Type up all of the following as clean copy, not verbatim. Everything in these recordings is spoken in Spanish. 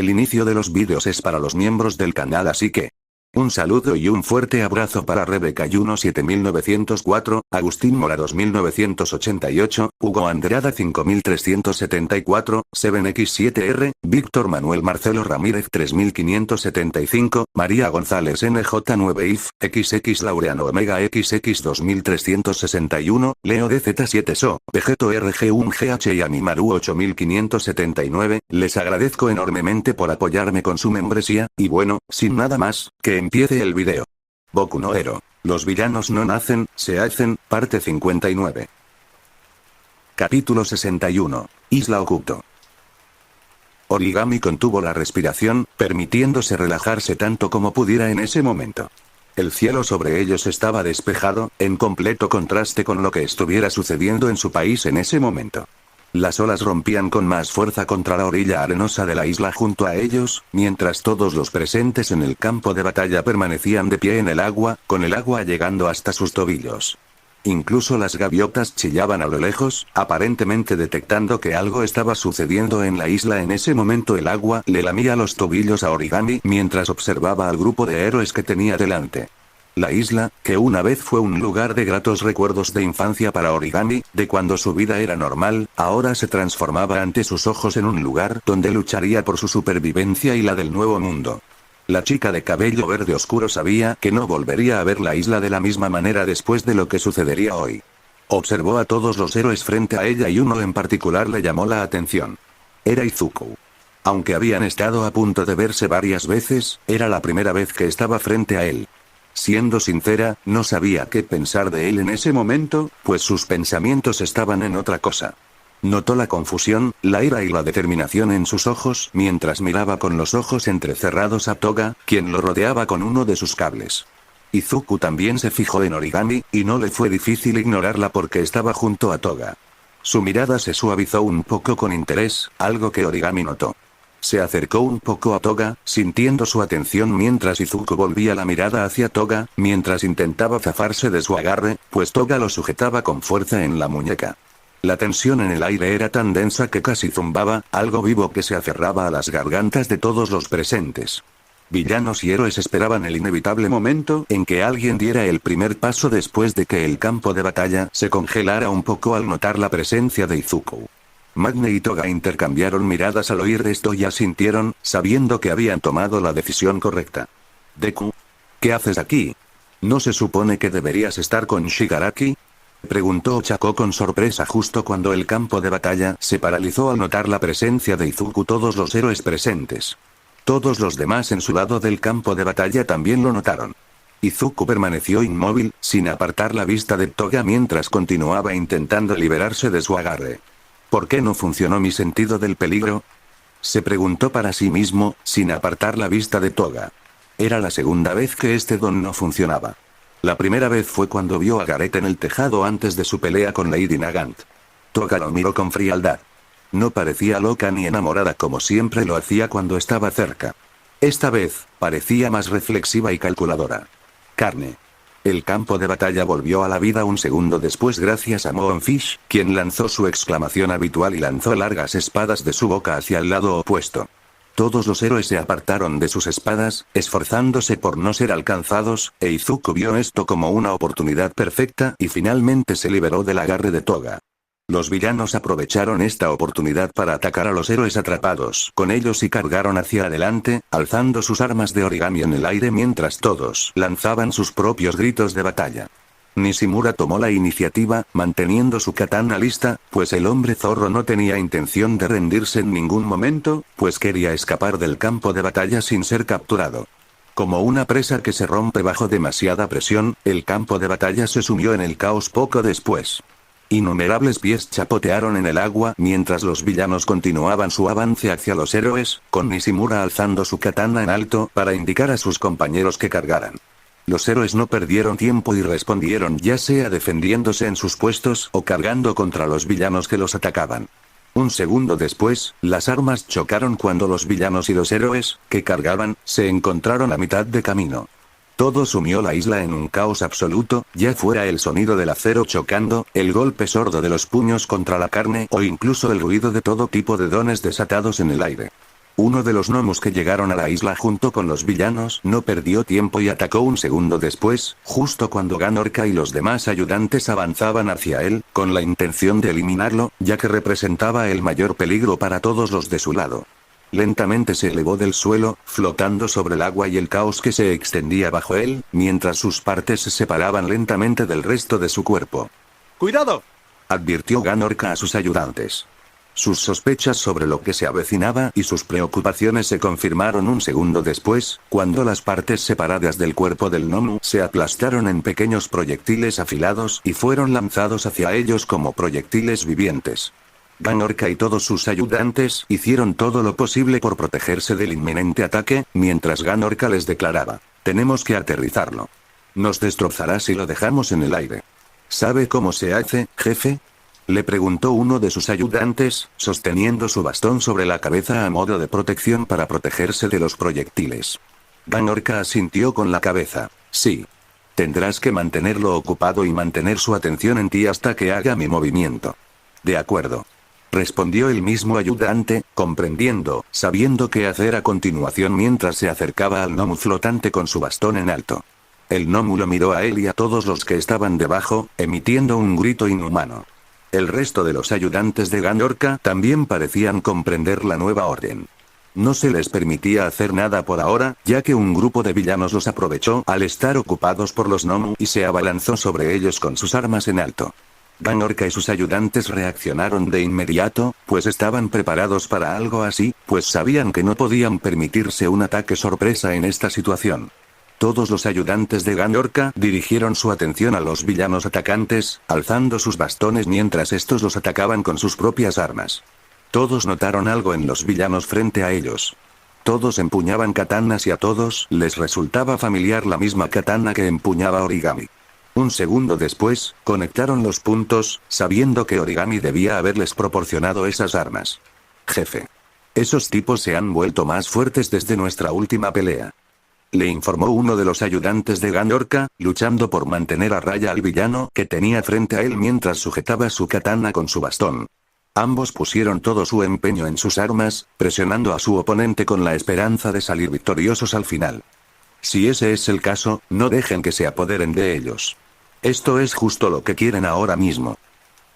El inicio de los vídeos es para los miembros del canal, así que un saludo y un fuerte abrazo para Rebeca Yuno 7904, Agustín Mora 2988, Hugo Andrada 5374, 7x7r, Víctor Manuel Marcelo Ramírez 3575, María González NJ9if, XX Laureano Omega XX 2361, Leo DZ7SO, Vegeto RG1GH y Animaru 8579, les agradezco enormemente por apoyarme con su membresía, y bueno, sin nada más, que empiece el video. Boku no Hero. Los villanos no nacen, se hacen, parte 59. Capítulo 61. Isla Oculto. Origami contuvo la respiración, permitiéndose relajarse tanto como pudiera en ese momento. El cielo sobre ellos estaba despejado, en completo contraste con lo que estuviera sucediendo en su país en ese momento. Las olas rompían con más fuerza contra la orilla arenosa de la isla junto a ellos, mientras todos los presentes en el campo de batalla permanecían de pie en el agua, con el agua llegando hasta sus tobillos. Incluso las gaviotas chillaban a lo lejos, aparentemente detectando que algo estaba sucediendo en la isla. En ese momento el agua le lamía los tobillos a Origami mientras observaba al grupo de héroes que tenía delante. La isla, que una vez fue un lugar de gratos recuerdos de infancia para Origami, de cuando su vida era normal, ahora se transformaba ante sus ojos en un lugar donde lucharía por su supervivencia y la del nuevo mundo. La chica de cabello verde oscuro sabía que no volvería a ver la isla de la misma manera después de lo que sucedería hoy. Observó a todos los héroes frente a ella y uno en particular le llamó la atención. Era Izuku. Aunque habían estado a punto de verse varias veces, era la primera vez que estaba frente a él. Siendo sincera, no sabía qué pensar de él en ese momento, pues sus pensamientos estaban en otra cosa. Notó la confusión, la ira y la determinación en sus ojos mientras miraba con los ojos entrecerrados a Toga, quien lo rodeaba con uno de sus cables. Izuku también se fijó en Origami, y no le fue difícil ignorarla porque estaba junto a Toga. Su mirada se suavizó un poco con interés, algo que Origami notó. Se acercó un poco a Toga, sintiendo su atención mientras Izuku volvía la mirada hacia Toga, mientras intentaba zafarse de su agarre, pues Toga lo sujetaba con fuerza en la muñeca. La tensión en el aire era tan densa que casi zumbaba, algo vivo que se aferraba a las gargantas de todos los presentes. Villanos y héroes esperaban el inevitable momento en que alguien diera el primer paso después de que el campo de batalla se congelara un poco al notar la presencia de Izuku. Magne y Toga intercambiaron miradas al oír esto y asintieron, sabiendo que habían tomado la decisión correcta. Deku, ¿qué haces aquí? ¿No se supone que deberías estar con Shigaraki? Preguntó Chaco con sorpresa justo cuando el campo de batalla se paralizó al notar la presencia de Izuku. Todos los héroes presentes. Todos los demás en su lado del campo de batalla también lo notaron. Izuku permaneció inmóvil, sin apartar la vista de Toga mientras continuaba intentando liberarse de su agarre. ¿Por qué no funcionó mi sentido del peligro? Se preguntó para sí mismo, sin apartar la vista de Toga. Era la segunda vez que este don no funcionaba. La primera vez fue cuando vio a Gareth en el tejado antes de su pelea con Lady Nagant. Toga lo miró con frialdad. No parecía loca ni enamorada como siempre lo hacía cuando estaba cerca. Esta vez, parecía más reflexiva y calculadora. Carne. El campo de batalla volvió a la vida un segundo después gracias a Moonfish, quien lanzó su exclamación habitual y lanzó largas espadas de su boca hacia el lado opuesto. Todos los héroes se apartaron de sus espadas, esforzándose por no ser alcanzados, e Izuku vio esto como una oportunidad perfecta y finalmente se liberó del agarre de Toga. Los villanos aprovecharon esta oportunidad para atacar a los héroes atrapados con ellos y cargaron hacia adelante, alzando sus armas de origami en el aire mientras todos lanzaban sus propios gritos de batalla. Nishimura tomó la iniciativa, manteniendo su katana lista, pues el hombre zorro no tenía intención de rendirse en ningún momento, pues quería escapar del campo de batalla sin ser capturado. Como una presa que se rompe bajo demasiada presión, el campo de batalla se sumió en el caos poco después. Innumerables pies chapotearon en el agua mientras los villanos continuaban su avance hacia los héroes, con Nishimura alzando su katana en alto para indicar a sus compañeros que cargaran. Los héroes no perdieron tiempo y respondieron, ya sea defendiéndose en sus puestos o cargando contra los villanos que los atacaban. Un segundo después, las armas chocaron cuando los villanos y los héroes, que cargaban, se encontraron a mitad de camino. Todo sumió la isla en un caos absoluto, ya fuera el sonido del acero chocando, el golpe sordo de los puños contra la carne o incluso el ruido de todo tipo de dones desatados en el aire. Uno de los gnomos que llegaron a la isla junto con los villanos no perdió tiempo y atacó un segundo después, justo cuando Ganorka y los demás ayudantes avanzaban hacia él, con la intención de eliminarlo, ya que representaba el mayor peligro para todos los de su lado. Lentamente se elevó del suelo, flotando sobre el agua y el caos que se extendía bajo él, mientras sus partes se separaban lentamente del resto de su cuerpo. ¡Cuidado!, advirtió Ganorka a sus ayudantes. Sus sospechas sobre lo que se avecinaba y sus preocupaciones se confirmaron un segundo después, cuando las partes separadas del cuerpo del gnomo se aplastaron en pequeños proyectiles afilados y fueron lanzados hacia ellos como proyectiles vivientes. Ganorka y todos sus ayudantes hicieron todo lo posible por protegerse del inminente ataque, mientras Ganorka les declaraba: «Tenemos que aterrizarlo. Nos destrozará si lo dejamos en el aire». «¿Sabe cómo se hace, jefe?», le preguntó uno de sus ayudantes, sosteniendo su bastón sobre la cabeza a modo de protección para protegerse de los proyectiles. Ganorka asintió con la cabeza. «Sí. Tendrás que mantenerlo ocupado y mantener su atención en ti hasta que haga mi movimiento». «De acuerdo», respondió el mismo ayudante, comprendiendo, sabiendo qué hacer a continuación mientras se acercaba al gnomo flotante con su bastón en alto. El gnomo lo miró a él y a todos los que estaban debajo, emitiendo un grito inhumano. El resto de los ayudantes de Ganorka también parecían comprender la nueva orden. No se les permitía hacer nada por ahora, ya que un grupo de villanos los aprovechó al estar ocupados por los gnomos y se abalanzó sobre ellos con sus armas en alto. Ganorka y sus ayudantes reaccionaron de inmediato, pues estaban preparados para algo así, pues sabían que no podían permitirse un ataque sorpresa en esta situación. Todos los ayudantes de Ganorka dirigieron su atención a los villanos atacantes, alzando sus bastones mientras estos los atacaban con sus propias armas. Todos notaron algo en los villanos frente a ellos. Todos empuñaban katanas y a todos les resultaba familiar la misma katana que empuñaba Origami. Un segundo después, conectaron los puntos, sabiendo que Origami debía haberles proporcionado esas armas. «Jefe. Esos tipos se han vuelto más fuertes desde nuestra última pelea», le informó uno de los ayudantes de Ganorka, luchando por mantener a raya al villano que tenía frente a él mientras sujetaba su katana con su bastón. Ambos pusieron todo su empeño en sus armas, presionando a su oponente con la esperanza de salir victoriosos al final. «Si ese es el caso, no dejen que se apoderen de ellos. Esto es justo lo que quieren ahora mismo»,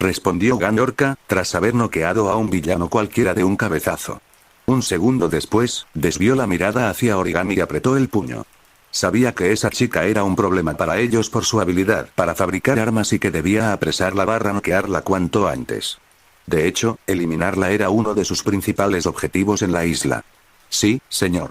respondió Ganorka, tras haber noqueado a un villano cualquiera de un cabezazo. Un segundo después, desvió la mirada hacia Origami y apretó el puño. Sabía que esa chica era un problema para ellos por su habilidad para fabricar armas y que debía apresarla barra noquearla cuanto antes. De hecho, eliminarla era uno de sus principales objetivos en la isla. «Sí, señor»,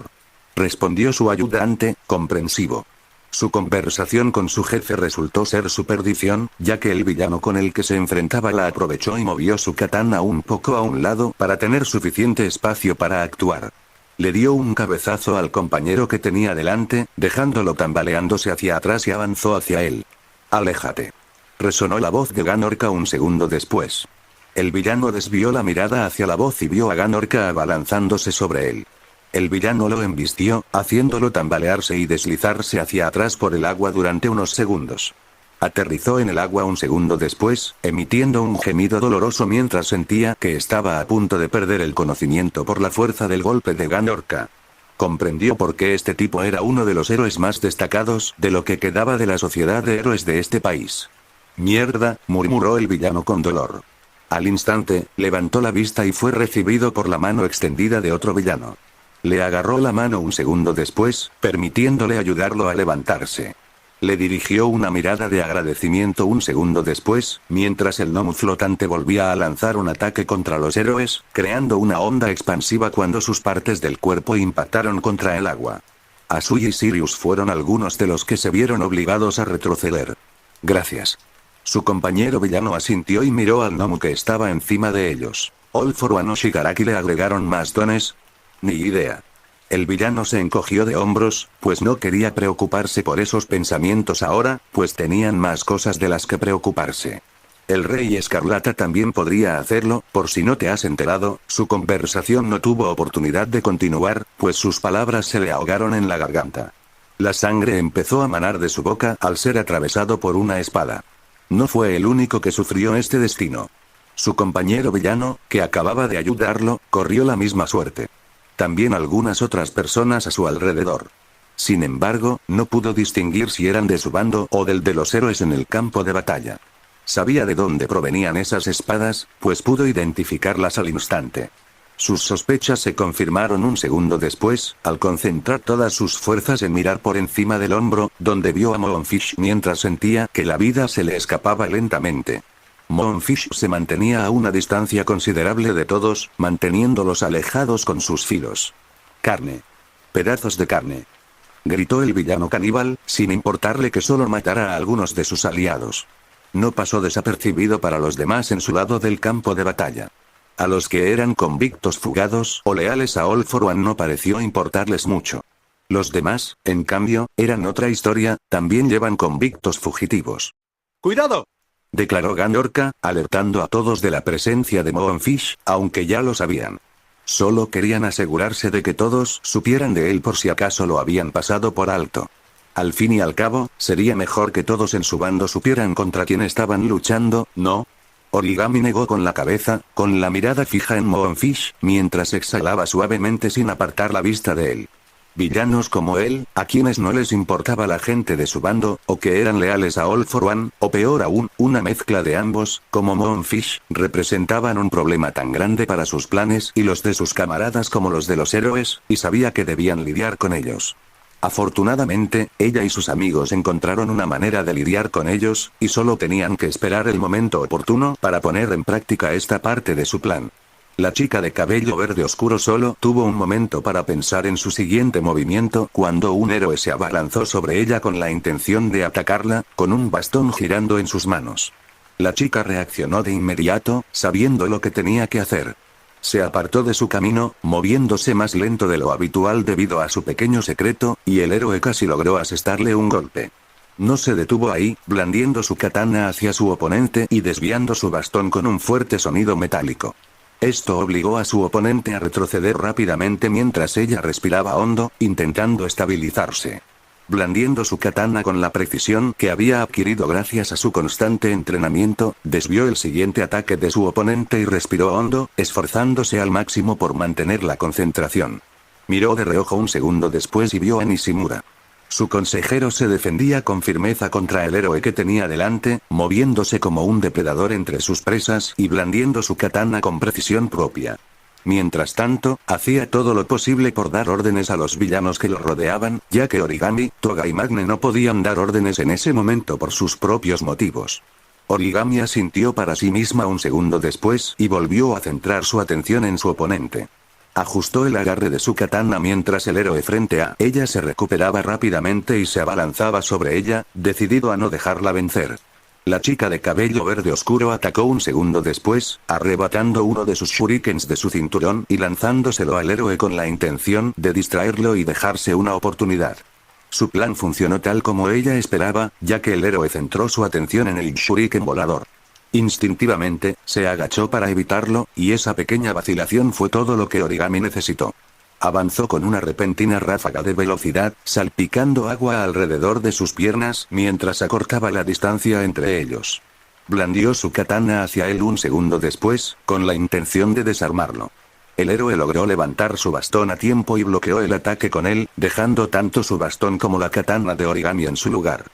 respondió su ayudante, comprensivo. Su conversación con su jefe resultó ser su perdición, ya que el villano con el que se enfrentaba la aprovechó y movió su katana un poco a un lado para tener suficiente espacio para actuar. Le dio un cabezazo al compañero que tenía delante, dejándolo tambaleándose hacia atrás y avanzó hacia él. «Aléjate», resonó la voz de Ganorka un segundo después. El villano desvió la mirada hacia la voz y vio a Ganorka abalanzándose sobre él. El villano lo embistió, haciéndolo tambalearse y deslizarse hacia atrás por el agua durante unos segundos. Aterrizó en el agua un segundo después, emitiendo un gemido doloroso mientras sentía que estaba a punto de perder el conocimiento por la fuerza del golpe de Ganorka. Comprendió por qué este tipo era uno de los héroes más destacados de lo que quedaba de la sociedad de héroes de este país. «Mierda», murmuró el villano con dolor. Al instante, levantó la vista y fue recibido por la mano extendida de otro villano. Le agarró la mano un segundo después, permitiéndole ayudarlo a levantarse. Le dirigió una mirada de agradecimiento un segundo después, mientras el gnomo flotante volvía a lanzar un ataque contra los héroes, creando una onda expansiva cuando sus partes del cuerpo impactaron contra el agua. Asui y Sirius fueron algunos de los que se vieron obligados a retroceder. «Gracias». Su compañero villano asintió y miró al gnomo que estaba encima de ellos. ¿All for One o Shigaraki le agregaron más dones? Ni idea. El villano se encogió de hombros, pues no quería preocuparse por esos pensamientos ahora, pues tenían más cosas de las que preocuparse. El Rey Escarlata también podría hacerlo, por si no te has enterado, su conversación no tuvo oportunidad de continuar, pues sus palabras se le ahogaron en la garganta. La sangre empezó a manar de su boca al ser atravesado por una espada. No fue el único que sufrió este destino. Su compañero villano, que acababa de ayudarlo, corrió la misma suerte. También algunas otras personas a su alrededor. Sin embargo, no pudo distinguir si eran de su bando o del de los héroes en el campo de batalla. Sabía de dónde provenían esas espadas, pues pudo identificarlas al instante. Sus sospechas se confirmaron un segundo después, al concentrar todas sus fuerzas en mirar por encima del hombro, donde vio a Moonfish mientras sentía que la vida se le escapaba lentamente. Moonfish se mantenía a una distancia considerable de todos, manteniéndolos alejados con sus filos. Carne. Pedazos de carne. Gritó el villano caníbal, sin importarle que solo matara a algunos de sus aliados. No pasó desapercibido para los demás en su lado del campo de batalla. A los que eran convictos fugados o leales a All for One no pareció importarles mucho. Los demás, en cambio, eran otra historia, también llevan convictos fugitivos. ¡Cuidado!, declaró Gandorka, alertando a todos de la presencia de Moonfish, aunque ya lo sabían. Solo querían asegurarse de que todos supieran de él por si acaso lo habían pasado por alto. Al fin y al cabo, sería mejor que todos en su bando supieran contra quién estaban luchando, ¿no? Origami negó con la cabeza, con la mirada fija en Moonfish, mientras exhalaba suavemente sin apartar la vista de él. Villanos como él, a quienes no les importaba la gente de su bando, o que eran leales a All for One, o peor aún, una mezcla de ambos, como Moonfish, representaban un problema tan grande para sus planes y los de sus camaradas como los de los héroes, y sabía que debían lidiar con ellos. Afortunadamente, ella y sus amigos encontraron una manera de lidiar con ellos, y solo tenían que esperar el momento oportuno para poner en práctica esta parte de su plan. La chica de cabello verde oscuro solo tuvo un momento para pensar en su siguiente movimiento cuando un héroe se abalanzó sobre ella con la intención de atacarla, con un bastón girando en sus manos. La chica reaccionó de inmediato, sabiendo lo que tenía que hacer. Se apartó de su camino, moviéndose más lento de lo habitual debido a su pequeño secreto, y el héroe casi logró asestarle un golpe. No se detuvo ahí, blandiendo su katana hacia su oponente y desviando su bastón con un fuerte sonido metálico. Esto obligó a su oponente a retroceder rápidamente mientras ella respiraba hondo, intentando estabilizarse. Blandiendo su katana con la precisión que había adquirido gracias a su constante entrenamiento, desvió el siguiente ataque de su oponente y respiró hondo, esforzándose al máximo por mantener la concentración. Miró de reojo un segundo después y vio a Nishimura. Su consejero se defendía con firmeza contra el héroe que tenía delante, moviéndose como un depredador entre sus presas y blandiendo su katana con precisión propia. Mientras tanto, hacía todo lo posible por dar órdenes a los villanos que lo rodeaban, ya que Origami, Toga y Magne no podían dar órdenes en ese momento por sus propios motivos. Origami asintió para sí misma un segundo después y volvió a centrar su atención en su oponente. Ajustó el agarre de su katana mientras el héroe frente a ella se recuperaba rápidamente y se abalanzaba sobre ella, decidido a no dejarla vencer. La chica de cabello verde oscuro atacó un segundo después, arrebatando uno de sus shurikens de su cinturón y lanzándoselo al héroe con la intención de distraerlo y dejarse una oportunidad. Su plan funcionó tal como ella esperaba, ya que el héroe centró su atención en el shuriken volador. Instintivamente, se agachó para evitarlo, y esa pequeña vacilación fue todo lo que Origami necesitó. Avanzó con una repentina ráfaga de velocidad, salpicando agua alrededor de sus piernas mientras acortaba la distancia entre ellos. Blandió su katana hacia él un segundo después, con la intención de desarmarlo. El héroe logró levantar su bastón a tiempo y bloqueó el ataque con él, dejando tanto su bastón como la katana de Origami en su lugar.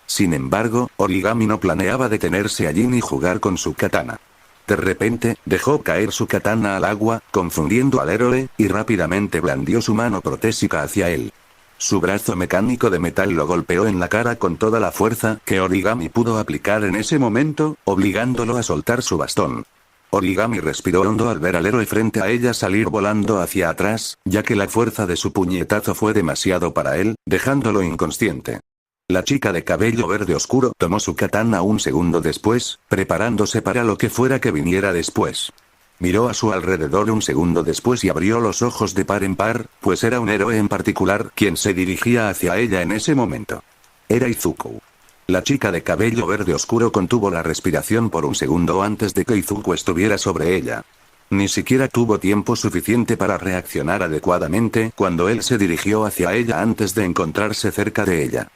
Sin embargo, Origami no planeaba detenerse allí ni jugar con su katana. De repente, dejó caer su katana al agua, confundiendo al héroe, y rápidamente blandió su mano protésica hacia él. Su brazo mecánico de metal lo golpeó en la cara con toda la fuerza que Origami pudo aplicar en ese momento, obligándolo a soltar su bastón. Origami respiró hondo al ver al héroe frente a ella salir volando hacia atrás, ya que la fuerza de su puñetazo fue demasiado para él, dejándolo inconsciente. La chica de cabello verde oscuro tomó su katana un segundo después, preparándose para lo que fuera que viniera después. Miró a su alrededor un segundo después y abrió los ojos de par en par, pues era un héroe en particular quien se dirigía hacia ella en ese momento. Era Izuku. La chica de cabello verde oscuro contuvo la respiración por un segundo antes de que Izuku estuviera sobre ella. Ni siquiera tuvo tiempo suficiente para reaccionar adecuadamente cuando él se dirigió hacia ella antes de encontrarse cerca de ella.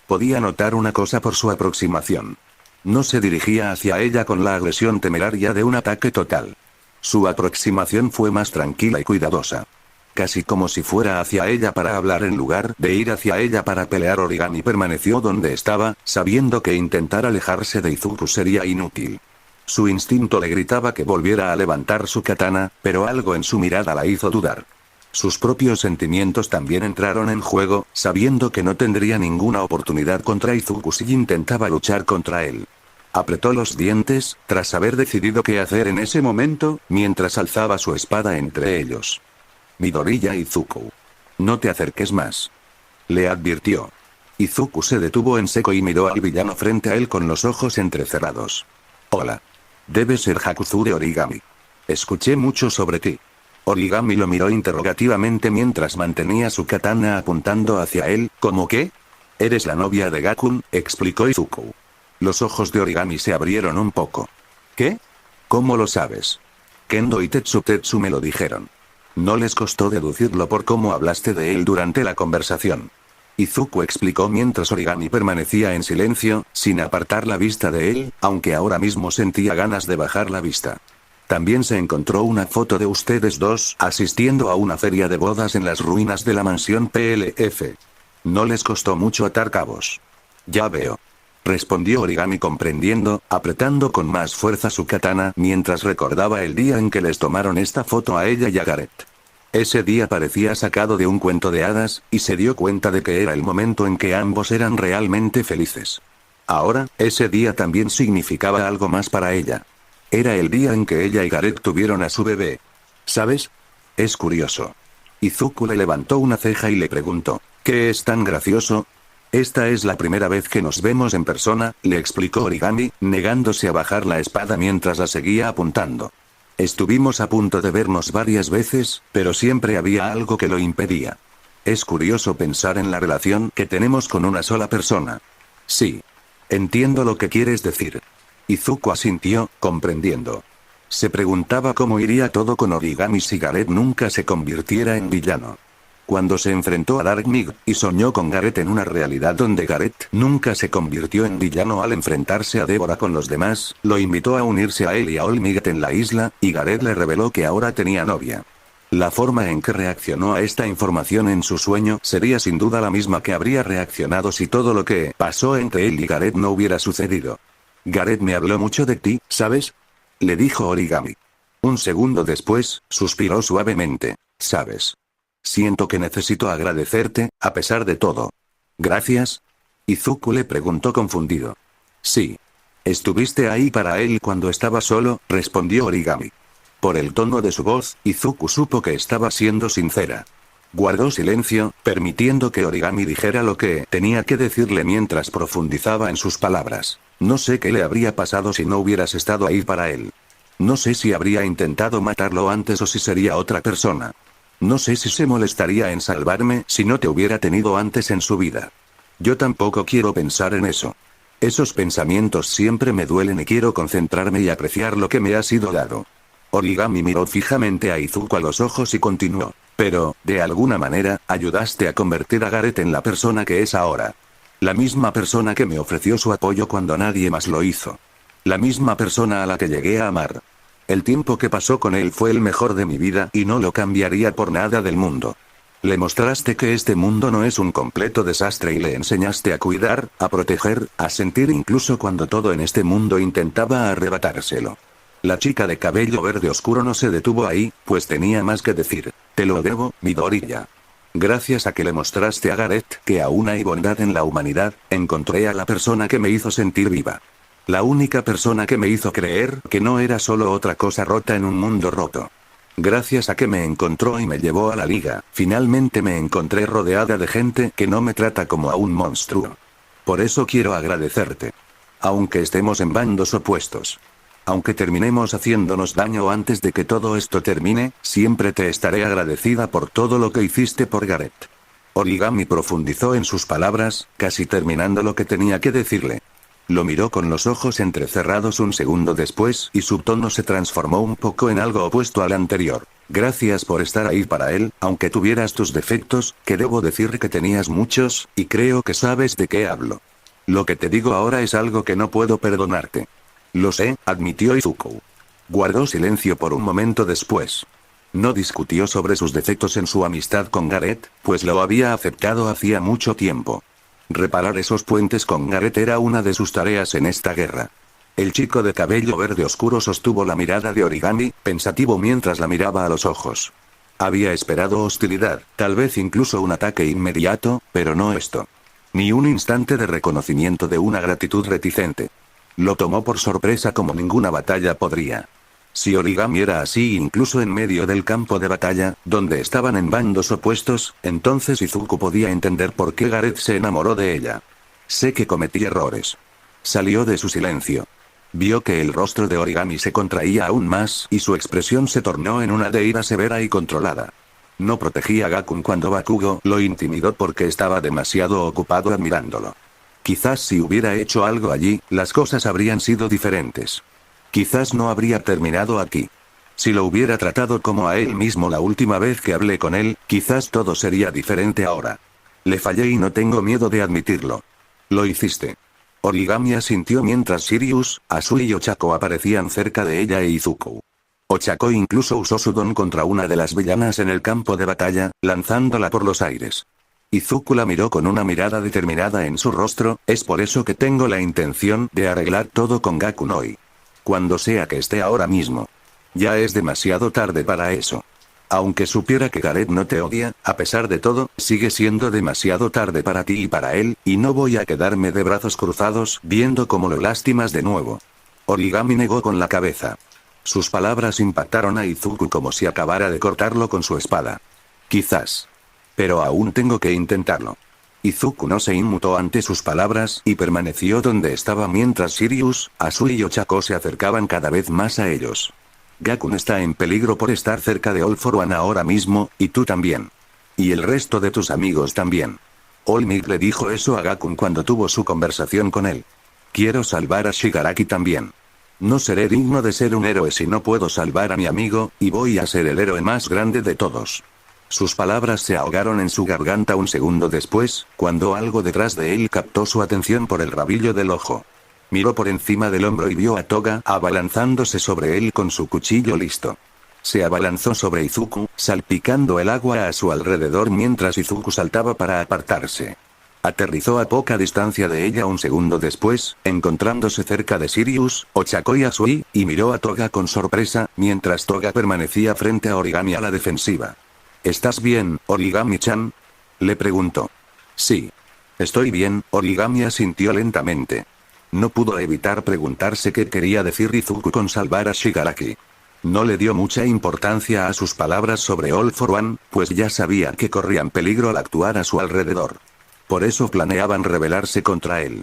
Podía notar una cosa por su aproximación. No se dirigía hacia ella con la agresión temeraria de un ataque total. Su aproximación fue más tranquila y cuidadosa. casi como si fuera hacia ella para hablar en lugar de ir hacia ella para pelear. Origami permaneció donde estaba, sabiendo que intentar alejarse de Izuku sería inútil. Su instinto le gritaba que volviera a levantar su katana, pero algo en su mirada la hizo dudar. Sus propios sentimientos también entraron en juego, sabiendo que no tendría ninguna oportunidad contra Izuku si intentaba luchar contra él. Apretó los dientes, tras haber decidido qué hacer en ese momento, mientras alzaba su espada entre ellos. Midoriya Izuku. No te acerques más. Le advirtió. Izuku se detuvo en seco y miró al villano frente a él con los ojos entrecerrados. Hola. Debe ser Hakuzu de Origami. Escuché mucho sobre ti. Origami lo miró interrogativamente mientras mantenía su katana apuntando hacia él, ¿cómo qué? Eres la novia de Gakun, explicó Izuku. Los ojos de Origami se abrieron un poco. ¿Qué? ¿Cómo lo sabes? Kendo y Tetsu me lo dijeron. No les costó deducirlo por cómo hablaste de él durante la conversación. Izuku explicó mientras Origami permanecía en silencio, sin apartar la vista de él, aunque ahora mismo sentía ganas de bajar la vista. También se encontró una foto de ustedes dos asistiendo a una feria de bodas en las ruinas de la mansión PLF. No les costó mucho atar cabos. Ya veo. Respondió Origami comprendiendo, apretando con más fuerza su katana mientras recordaba el día en que les tomaron esta foto a ella y a Gareth. Ese día parecía sacado de un cuento de hadas, y se dio cuenta de que era el momento en que ambos eran realmente felices. Ahora, ese día también significaba algo más para ella. Era el día en que ella y Gareth tuvieron a su bebé. ¿Sabes? Es curioso. Izuku le levantó una ceja y le preguntó, ¿qué es tan gracioso? Esta es la primera vez que nos vemos en persona, le explicó Origami, negándose a bajar la espada mientras la seguía apuntando. Estuvimos a punto de vernos varias veces, pero siempre había algo que lo impedía. Es curioso pensar en la relación que tenemos con una sola persona. Sí. Entiendo lo que quieres decir. Izuku asintió, comprendiendo. Se preguntaba cómo iría todo con Origami si Gareth nunca se convirtiera en villano. Cuando se enfrentó a Dark Mig, y soñó con Gareth en una realidad donde Gareth nunca se convirtió en villano al enfrentarse a Débora con los demás, lo invitó a unirse a él y a All Might en la isla, y Gareth le reveló que ahora tenía novia. La forma en que reaccionó a esta información en su sueño sería sin duda la misma que habría reaccionado si todo lo que pasó entre él y Gareth no hubiera sucedido. Gareth me habló mucho de ti, ¿sabes? Le dijo Origami. Un segundo después, suspiró suavemente. ¿Sabes? Siento que necesito agradecerte, a pesar de todo. ¿Gracias? Izuku le preguntó confundido. Sí. Estuviste ahí para él cuando estaba solo, respondió Origami. Por el tono de su voz, Izuku supo que estaba siendo sincera. Guardó silencio, permitiendo que Origami dijera lo que tenía que decirle mientras profundizaba en sus palabras. No sé qué le habría pasado si no hubieras estado ahí para él. No sé si habría intentado matarlo antes o si sería otra persona. No sé si se molestaría en salvarme si no te hubiera tenido antes en su vida. Yo tampoco quiero pensar en eso. Esos pensamientos siempre me duelen y quiero concentrarme y apreciar lo que me ha sido dado. Origami miró fijamente a Izuku a los ojos y continuó. Pero, de alguna manera, ayudaste a convertir a Gareth en la persona que es ahora. La misma persona que me ofreció su apoyo cuando nadie más lo hizo. La misma persona a la que llegué a amar. El tiempo que pasó con él fue el mejor de mi vida y no lo cambiaría por nada del mundo. Le mostraste que este mundo no es un completo desastre y le enseñaste a cuidar, a proteger, a sentir incluso cuando todo en este mundo intentaba arrebatárselo. La chica de cabello verde oscuro no se detuvo ahí, pues tenía más que decir. Te lo debo, Midoriya. Gracias a que le mostraste a Gareth que aún hay bondad en la humanidad, encontré a la persona que me hizo sentir viva. La única persona que me hizo creer que no era solo otra cosa rota en un mundo roto. Gracias a que me encontró y me llevó a la liga, finalmente me encontré rodeada de gente que no me trata como a un monstruo. Por eso quiero agradecerte. Aunque estemos en bandos opuestos. Aunque terminemos haciéndonos daño antes de que todo esto termine, siempre te estaré agradecida por todo lo que hiciste por Gareth. Origami profundizó en sus palabras, casi terminando lo que tenía que decirle. Lo miró con los ojos entrecerrados un segundo después y su tono se transformó un poco en algo opuesto al anterior. Gracias por estar ahí para él, aunque tuvieras tus defectos, que debo decir que tenías muchos, y creo que sabes de qué hablo. Lo que te digo ahora es algo que no puedo perdonarte. Lo sé, admitió Izuku. Guardó silencio por un momento después. No discutió sobre sus defectos en su amistad con Gareth, pues lo había aceptado hacía mucho tiempo. Reparar esos puentes con Gareth era una de sus tareas en esta guerra. El chico de cabello verde oscuro sostuvo la mirada de Origami, pensativo mientras la miraba a los ojos. Había esperado hostilidad, tal vez incluso un ataque inmediato, pero no esto. Ni un instante de reconocimiento de una gratitud reticente. Lo tomó por sorpresa como ninguna batalla podría. Si Origami era así incluso en medio del campo de batalla, donde estaban en bandos opuestos, entonces Izuku podía entender por qué Gareth se enamoró de ella. Sé que cometí errores. Salió de su silencio. Vio que el rostro de Origami se contraía aún más y su expresión se tornó en una de ira severa y controlada. No protegía a Gakun cuando Bakugo lo intimidó porque estaba demasiado ocupado admirándolo. Quizás si hubiera hecho algo allí, las cosas habrían sido diferentes. Quizás no habría terminado aquí. Si lo hubiera tratado como a él mismo la última vez que hablé con él, quizás todo sería diferente ahora. Le fallé y no tengo miedo de admitirlo. Lo hiciste. Origami asintió mientras Sirius, Asui y Ochako aparecían cerca de ella e Izuku. Ochako incluso usó su don contra una de las villanas en el campo de batalla, lanzándola por los aires. Izuku la miró con una mirada determinada en su rostro, es por eso que tengo la intención de arreglar todo con Gakun hoy. Cuando sea que esté ahora mismo. Ya es demasiado tarde para eso. Aunque supiera que Gareth no te odia, a pesar de todo, sigue siendo demasiado tarde para ti y para él, y no voy a quedarme de brazos cruzados viendo cómo lo lastimas de nuevo. Origami negó con la cabeza. Sus palabras impactaron a Izuku como si acabara de cortarlo con su espada. Quizás. Pero aún tengo que intentarlo. Izuku no se inmutó ante sus palabras y permaneció donde estaba mientras Sirius, Asui y Ochako se acercaban cada vez más a ellos. Gakun está en peligro por estar cerca de All For One ahora mismo, y tú también. Y el resto de tus amigos también. All Might le dijo eso a Gakun cuando tuvo su conversación con él. Quiero salvar a Shigaraki también. No seré digno de ser un héroe si no puedo salvar a mi amigo, y voy a ser el héroe más grande de todos. Sus palabras se ahogaron en su garganta un segundo después, cuando algo detrás de él captó su atención por el rabillo del ojo. Miró por encima del hombro y vio a Toga abalanzándose sobre él con su cuchillo listo. Se abalanzó sobre Izuku, salpicando el agua a su alrededor mientras Izuku saltaba para apartarse. Aterrizó a poca distancia de ella un segundo después, encontrándose cerca de Sirius, Ochako y Asui, y miró a Toga con sorpresa, mientras Toga permanecía frente a Origami a la defensiva. ¿Estás bien, Origami-chan? Le preguntó. Sí. Estoy bien, Origami asintió lentamente. No pudo evitar preguntarse qué quería decir Izuku con salvar a Shigaraki. No le dio mucha importancia a sus palabras sobre All For One, pues ya sabía que corrían peligro al actuar a su alrededor. Por eso planeaban rebelarse contra él.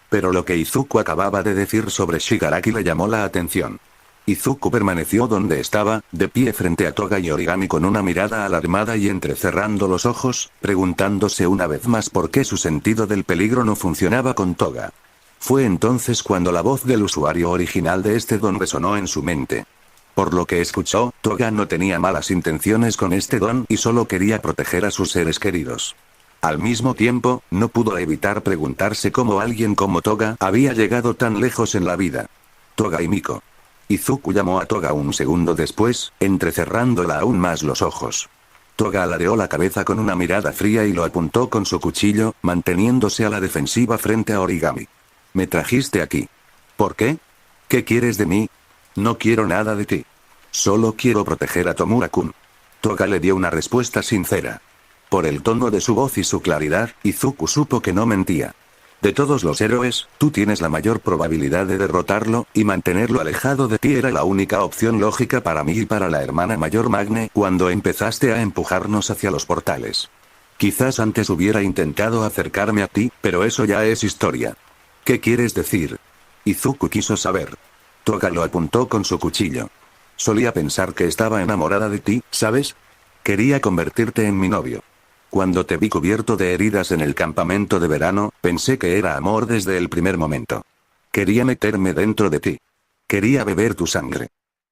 Pero lo que Izuku acababa de decir sobre Shigaraki le llamó la atención. Izuku permaneció donde estaba, de pie frente a Toga y Origami con una mirada alarmada y entrecerrando los ojos, preguntándose una vez más por qué su sentido del peligro no funcionaba con Toga. Fue entonces cuando la voz del usuario original de este don resonó en su mente. Por lo que escuchó, Toga no tenía malas intenciones con este don y solo quería proteger a sus seres queridos. Al mismo tiempo, no pudo evitar preguntarse cómo alguien como Toga había llegado tan lejos en la vida. Toga y Miko. Izuku llamó a Toga un segundo después, entrecerrándola aún más los ojos. Toga alareó la cabeza con una mirada fría y lo apuntó con su cuchillo, manteniéndose a la defensiva frente a Origami. Me trajiste aquí. ¿Por qué? ¿Qué quieres de mí? No quiero nada de ti. Solo quiero proteger a Tomura-kun. Toga le dio una respuesta sincera. Por el tono de su voz y su claridad, Izuku supo que no mentía. De todos los héroes, tú tienes la mayor probabilidad de derrotarlo, y mantenerlo alejado de ti era la única opción lógica para mí y para la hermana mayor Magne cuando empezaste a empujarnos hacia los portales. Quizás antes hubiera intentado acercarme a ti, pero eso ya es historia. ¿Qué quieres decir? Izuku quiso saber. Toga lo apuntó con su cuchillo. Solía pensar que estaba enamorada de ti, ¿sabes? Quería convertirte en mi novio. Cuando te vi cubierto de heridas en el campamento de verano, pensé que era amor desde el primer momento. Quería meterme dentro de ti. Quería beber tu sangre.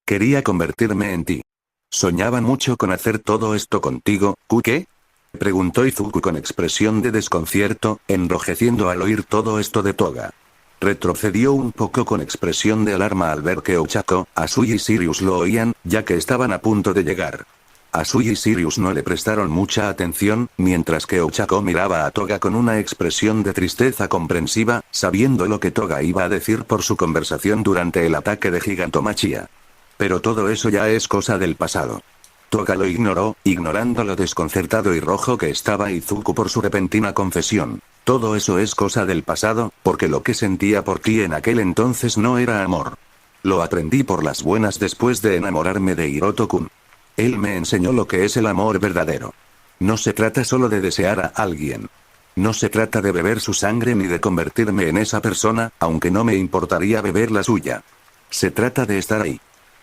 Quería convertirme en ti. Soñaba mucho con hacer todo esto contigo, ¿qué? Preguntó Izuku con expresión de desconcierto, enrojeciendo al oír todo esto de Toga. Retrocedió un poco con expresión de alarma al ver que Ochako, Asui y Sirius lo oían, ya que estaban a punto de llegar. Asui y Sirius no le prestaron mucha atención, mientras que Ochako miraba a Toga con una expresión de tristeza comprensiva, sabiendo lo que Toga iba a decir por su conversación durante el ataque de Gigantomachia. Pero todo eso ya es cosa del pasado. Toga lo ignoró, ignorando lo desconcertado y rojo que estaba Izuku por su repentina confesión. Todo eso es cosa del pasado, porque lo que sentía por ti en aquel entonces no era amor. Lo aprendí por las buenas después de enamorarme de Hiroto-kun. Él me enseñó lo que es el amor verdadero. No se trata solo de desear a alguien. No se trata de beber su sangre ni de convertirme en esa persona, aunque no me importaría beber la suya. Se trata de estar ahí.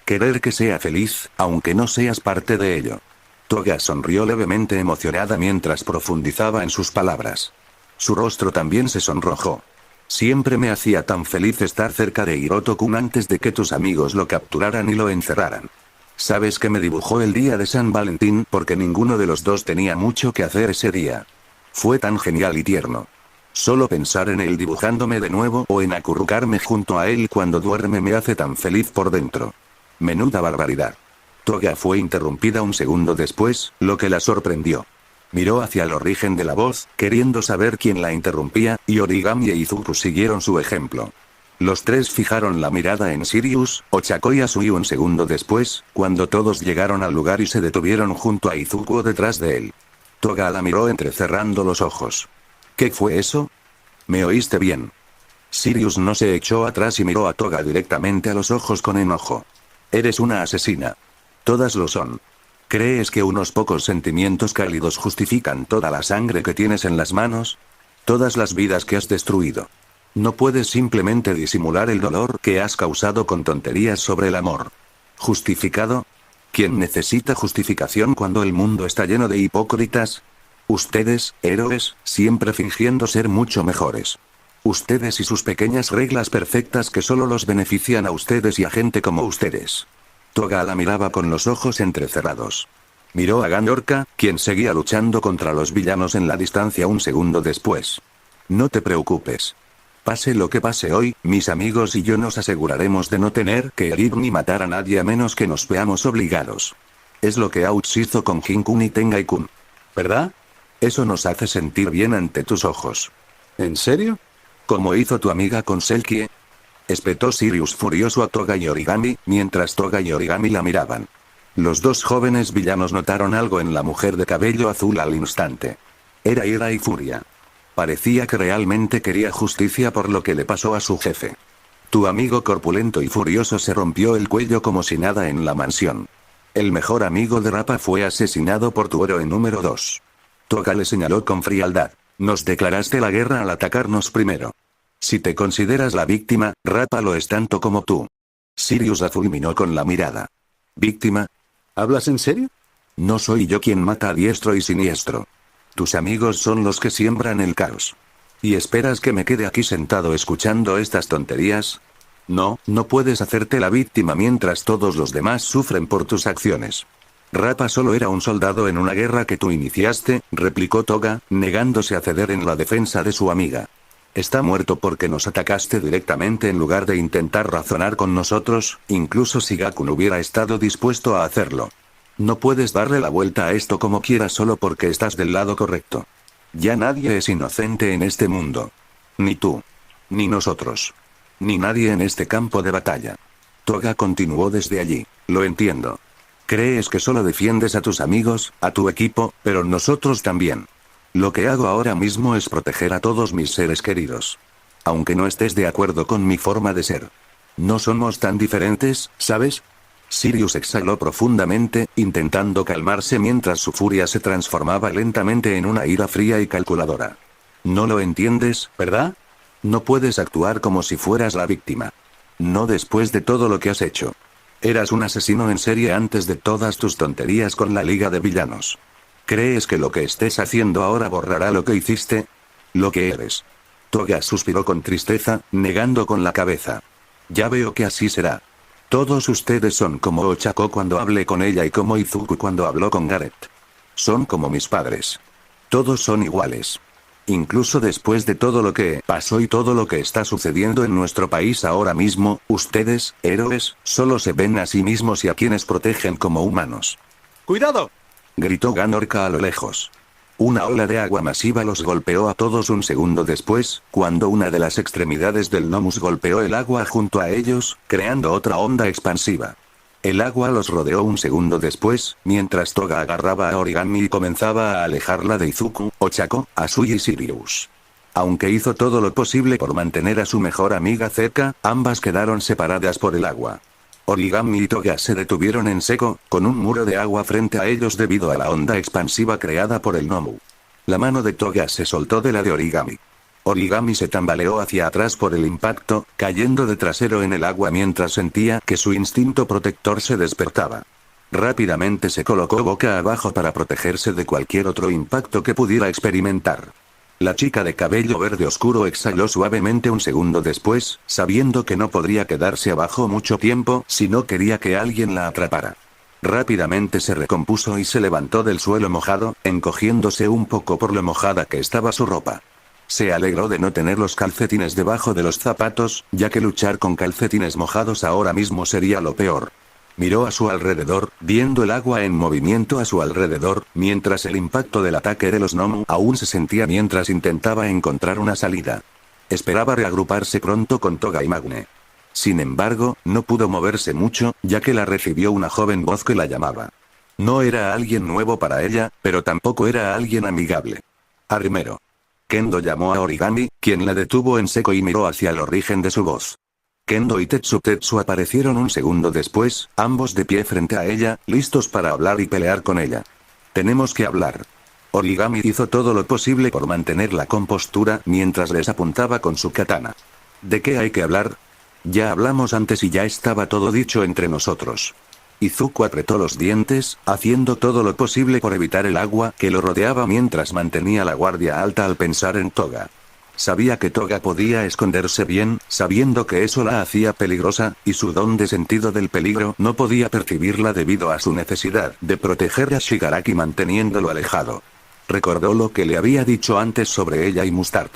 Querer que sea feliz, aunque no seas parte de ello. Toga sonrió levemente emocionada mientras profundizaba en sus palabras. Su rostro también se sonrojó. Siempre me hacía tan feliz estar cerca de Hiroto-kun antes de que tus amigos lo capturaran y lo encerraran. Sabes que me dibujó el día de San Valentín porque ninguno de los dos tenía mucho que hacer ese día. Fue tan genial y tierno. Solo pensar en él dibujándome de nuevo o en acurrucarme junto a él cuando duerme me hace tan feliz por dentro. Menuda barbaridad. Toga fue interrumpida un segundo después, lo que la sorprendió. Miró hacia el origen de la voz, queriendo saber quién la interrumpía, y Origami e Izuku siguieron su ejemplo. Los tres fijaron la mirada en Sirius, Ochako y Asui un segundo después, cuando todos llegaron al lugar y se detuvieron junto a Izuku o detrás de él. Toga la miró entrecerrando los ojos. ¿Qué fue eso? ¿Me oíste bien? Sirius no se echó atrás y miró a Toga directamente a los ojos con enojo. Eres una asesina. Todas lo son. ¿Crees que unos pocos sentimientos cálidos justifican toda la sangre que tienes en las manos? Todas las vidas que has destruido. No puedes simplemente disimular el dolor que has causado con tonterías sobre el amor. ¿Justificado? ¿Quién necesita justificación cuando el mundo está lleno de hipócritas? Ustedes, héroes, siempre fingiendo ser mucho mejores. Ustedes y sus pequeñas reglas perfectas que solo los benefician a ustedes y a gente como ustedes. Toga la miraba con los ojos entrecerrados. Miró a Ganyorka, quien seguía luchando contra los villanos en la distancia un segundo después. No te preocupes. Pase lo que pase hoy, mis amigos y yo nos aseguraremos de no tener que herir ni matar a nadie a menos que nos veamos obligados. Es lo que Ouch hizo con Jin-kun y Tengai-kun. ¿Verdad? Eso nos hace sentir bien ante tus ojos. ¿En serio? ¿Como hizo tu amiga con Selkie? Espetó Sirius furioso a Toga y Origami, mientras Toga y Origami la miraban. Los dos jóvenes villanos notaron algo en la mujer de cabello azul al instante. Era ira y furia. Parecía que realmente quería justicia por lo que le pasó a su jefe. Tu amigo corpulento y furioso se rompió el cuello como si nada en la mansión. El mejor amigo de Rappa fue asesinado por tu héroe número 2. Toga le señaló con frialdad. Nos declaraste la guerra al atacarnos primero. Si te consideras la víctima, Rappa lo es tanto como tú. Sirius la fulminó con la mirada. ¿Víctima? ¿Hablas en serio? No soy yo quien mata a diestro y siniestro. Tus amigos son los que siembran el caos. ¿Y esperas que me quede aquí sentado escuchando estas tonterías? No, no puedes hacerte la víctima mientras todos los demás sufren por tus acciones. Rappa solo era un soldado en una guerra que tú iniciaste, replicó Toga, negándose a ceder en la defensa de su amiga. Está muerto porque nos atacaste directamente en lugar de intentar razonar con nosotros, incluso si Gakun hubiera estado dispuesto a hacerlo. No puedes darle la vuelta a esto como quieras solo porque estás del lado correcto. Ya nadie es inocente en este mundo. Ni tú. Ni nosotros. Ni nadie en este campo de batalla. Toga continuó desde allí. Lo entiendo. Crees que solo defiendes a tus amigos, a tu equipo, pero nosotros también. Lo que hago ahora mismo es proteger a todos mis seres queridos. Aunque no estés de acuerdo con mi forma de ser. No somos tan diferentes, ¿sabes? Sirius exhaló profundamente, intentando calmarse mientras su furia se transformaba lentamente en una ira fría y calculadora. No lo entiendes, ¿verdad? No puedes actuar como si fueras la víctima. No después de todo lo que has hecho. Eras un asesino en serie antes de todas tus tonterías con la Liga de Villanos. ¿Crees que lo que estés haciendo ahora borrará lo que hiciste? Lo que eres. Toga suspiró con tristeza, negando con la cabeza. Ya veo que así será. Todos ustedes son como Ochako cuando hablé con ella y como Izuku cuando habló con Gareth. Son como mis padres. Todos son iguales. Incluso después de todo lo que pasó y todo lo que está sucediendo en nuestro país ahora mismo, ustedes, héroes, solo se ven a sí mismos y a quienes protegen como humanos. ¡Cuidado! Gritó Ganorca a lo lejos. Una ola de agua masiva los golpeó a todos un segundo después, cuando una de las extremidades del Nomus golpeó el agua junto a ellos, creando otra onda expansiva. El agua los rodeó un segundo después, mientras Toga agarraba a Origami y comenzaba a alejarla de Izuku, Ochako, Asui y Sirius. Aunque hizo todo lo posible por mantener a su mejor amiga cerca, ambas quedaron separadas por el agua. Origami y Toga se detuvieron en seco, con un muro de agua frente a ellos debido a la onda expansiva creada por el Nomu. La mano de Toga se soltó de la de Origami. Origami se tambaleó hacia atrás por el impacto, cayendo de trasero en el agua mientras sentía que su instinto protector se despertaba. Rápidamente se colocó boca abajo para protegerse de cualquier otro impacto que pudiera experimentar. La chica de cabello verde oscuro exhaló suavemente un segundo después, sabiendo que no podría quedarse abajo mucho tiempo si no quería que alguien la atrapara. Rápidamente se recompuso y se levantó del suelo mojado, encogiéndose un poco por lo mojada que estaba su ropa. Se alegró de no tener los calcetines debajo de los zapatos, ya que luchar con calcetines mojados ahora mismo sería lo peor. Miró a su alrededor, viendo el agua en movimiento a su alrededor, mientras el impacto del ataque de los Nomu aún se sentía mientras intentaba encontrar una salida. Esperaba reagruparse pronto con Toga y Magne. Sin embargo, no pudo moverse mucho, ya que la recibió una joven voz que la llamaba. No era alguien nuevo para ella, pero tampoco era alguien amigable. Arrimero. Kendo llamó a Origami, quien la detuvo en seco y miró hacia el origen de su voz. Kendo y Tetsu aparecieron un segundo después, ambos de pie frente a ella, listos para hablar y pelear con ella. Tenemos que hablar. Origami hizo todo lo posible por mantener la compostura mientras les apuntaba con su katana. ¿De qué hay que hablar? Ya hablamos antes y ya estaba todo dicho entre nosotros. Izuku apretó los dientes, haciendo todo lo posible por evitar el agua que lo rodeaba mientras mantenía la guardia alta al pensar en Toga. Sabía que Toga podía esconderse bien, sabiendo que eso la hacía peligrosa, y su don de sentido del peligro no podía percibirla debido a su necesidad de proteger a Shigaraki manteniéndolo alejado. Recordó lo que le había dicho antes sobre ella y Mustard.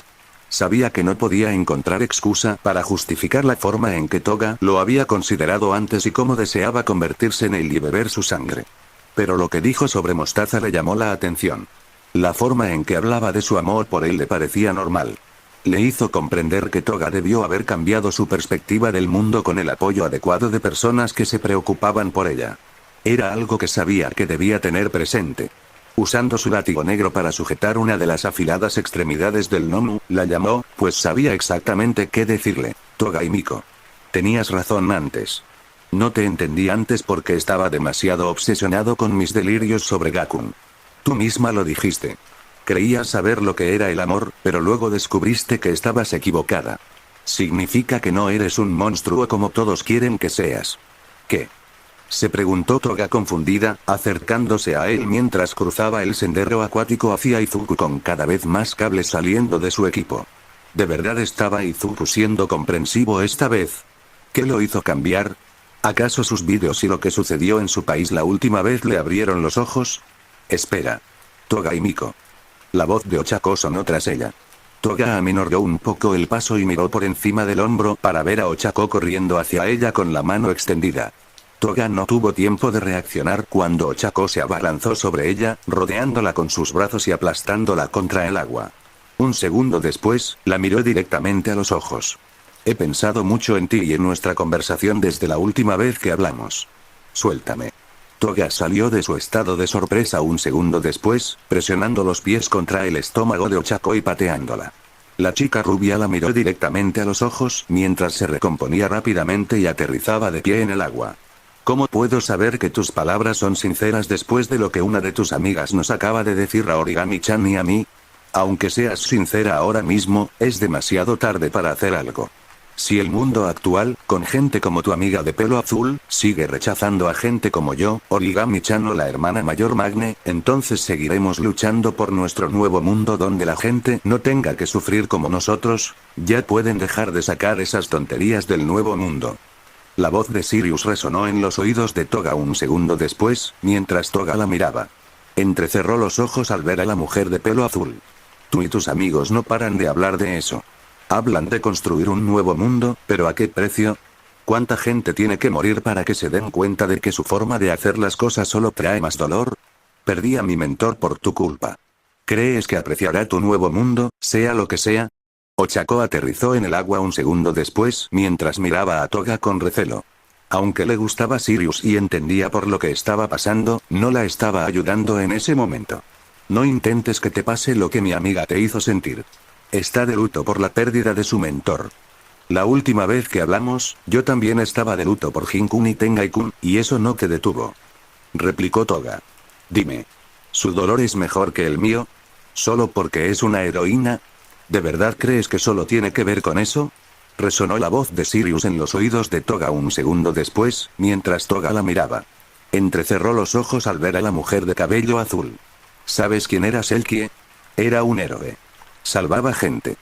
Sabía que no podía encontrar excusa para justificar la forma en que Toga lo había considerado antes y cómo deseaba convertirse en él y beber su sangre. Pero lo que dijo sobre Mostaza le llamó la atención. La forma en que hablaba de su amor por él le parecía normal. Le hizo comprender que Toga debió haber cambiado su perspectiva del mundo con el apoyo adecuado de personas que se preocupaban por ella. Era algo que sabía que debía tener presente. Usando su látigo negro para sujetar una de las afiladas extremidades del Nomu, la llamó, pues sabía exactamente qué decirle. Toga y Miko. Tenías razón antes. No te entendí antes porque estaba demasiado obsesionado con mis delirios sobre Gakun. Tú misma lo dijiste. Creías saber lo que era el amor, pero luego descubriste que estabas equivocada. Significa que no eres un monstruo como todos quieren que seas. ¿Qué? Se preguntó Toga confundida, acercándose a él mientras cruzaba el sendero acuático hacia Izuku con cada vez más cables saliendo de su equipo. ¿De verdad estaba Izuku siendo comprensivo esta vez? ¿Qué lo hizo cambiar? ¿Acaso sus vídeos y lo que sucedió en su país la última vez le abrieron los ojos? Espera. Toga y Miko. La voz de Ochako sonó tras ella. Toga aminoró un poco el paso y miró por encima del hombro para ver a Ochako corriendo hacia ella con la mano extendida. Toga no tuvo tiempo de reaccionar cuando Ochako se abalanzó sobre ella, rodeándola con sus brazos y aplastándola contra el agua. Un segundo después, la miró directamente a los ojos. He pensado mucho en ti y en nuestra conversación desde la última vez que hablamos. Suéltame. Toga salió de su estado de sorpresa un segundo después, presionando los pies contra el estómago de Ochako y pateándola. La chica rubia la miró directamente a los ojos mientras se recomponía rápidamente y aterrizaba de pie en el agua. ¿Cómo puedo saber que tus palabras son sinceras después de lo que una de tus amigas nos acaba de decir a Origami-chan y a mí? Aunque seas sincera ahora mismo, es demasiado tarde para hacer algo. Si el mundo actual, con gente como tu amiga de pelo azul, sigue rechazando a gente como yo, Origami-chan o la hermana mayor Magne, entonces seguiremos luchando por nuestro nuevo mundo donde la gente no tenga que sufrir como nosotros. Ya pueden dejar de sacar esas tonterías del nuevo mundo. La voz de Sirius resonó en los oídos de Toga un segundo después, mientras Toga la miraba. Entrecerró los ojos al ver a la mujer de pelo azul. Tú y tus amigos no paran de hablar de eso. Hablan de construir un nuevo mundo, pero ¿a qué precio? ¿Cuánta gente tiene que morir para que se den cuenta de que su forma de hacer las cosas solo trae más dolor? Perdí a mi mentor por tu culpa. ¿Crees que apreciará tu nuevo mundo, sea lo que sea? Ochako aterrizó en el agua un segundo después mientras miraba a Toga con recelo. Aunque le gustaba Sirius y entendía por lo que estaba pasando, no la estaba ayudando en ese momento. No intentes que te pase lo que mi amiga te hizo sentir. Está de luto por la pérdida de su mentor. La última vez que hablamos, yo también estaba de luto por Jin-kun y Tengai-kun, y eso no te detuvo. Replicó Toga. Dime. ¿Su dolor es mejor que el mío? ¿Solo porque es una heroína? ¿De verdad crees que solo tiene que ver con eso? Resonó la voz de Sirius en los oídos de Toga un segundo después, mientras Toga la miraba. Entrecerró los ojos al ver a la mujer de cabello azul. ¿Sabes quién era Selkie? Era un héroe. Salvaba gente.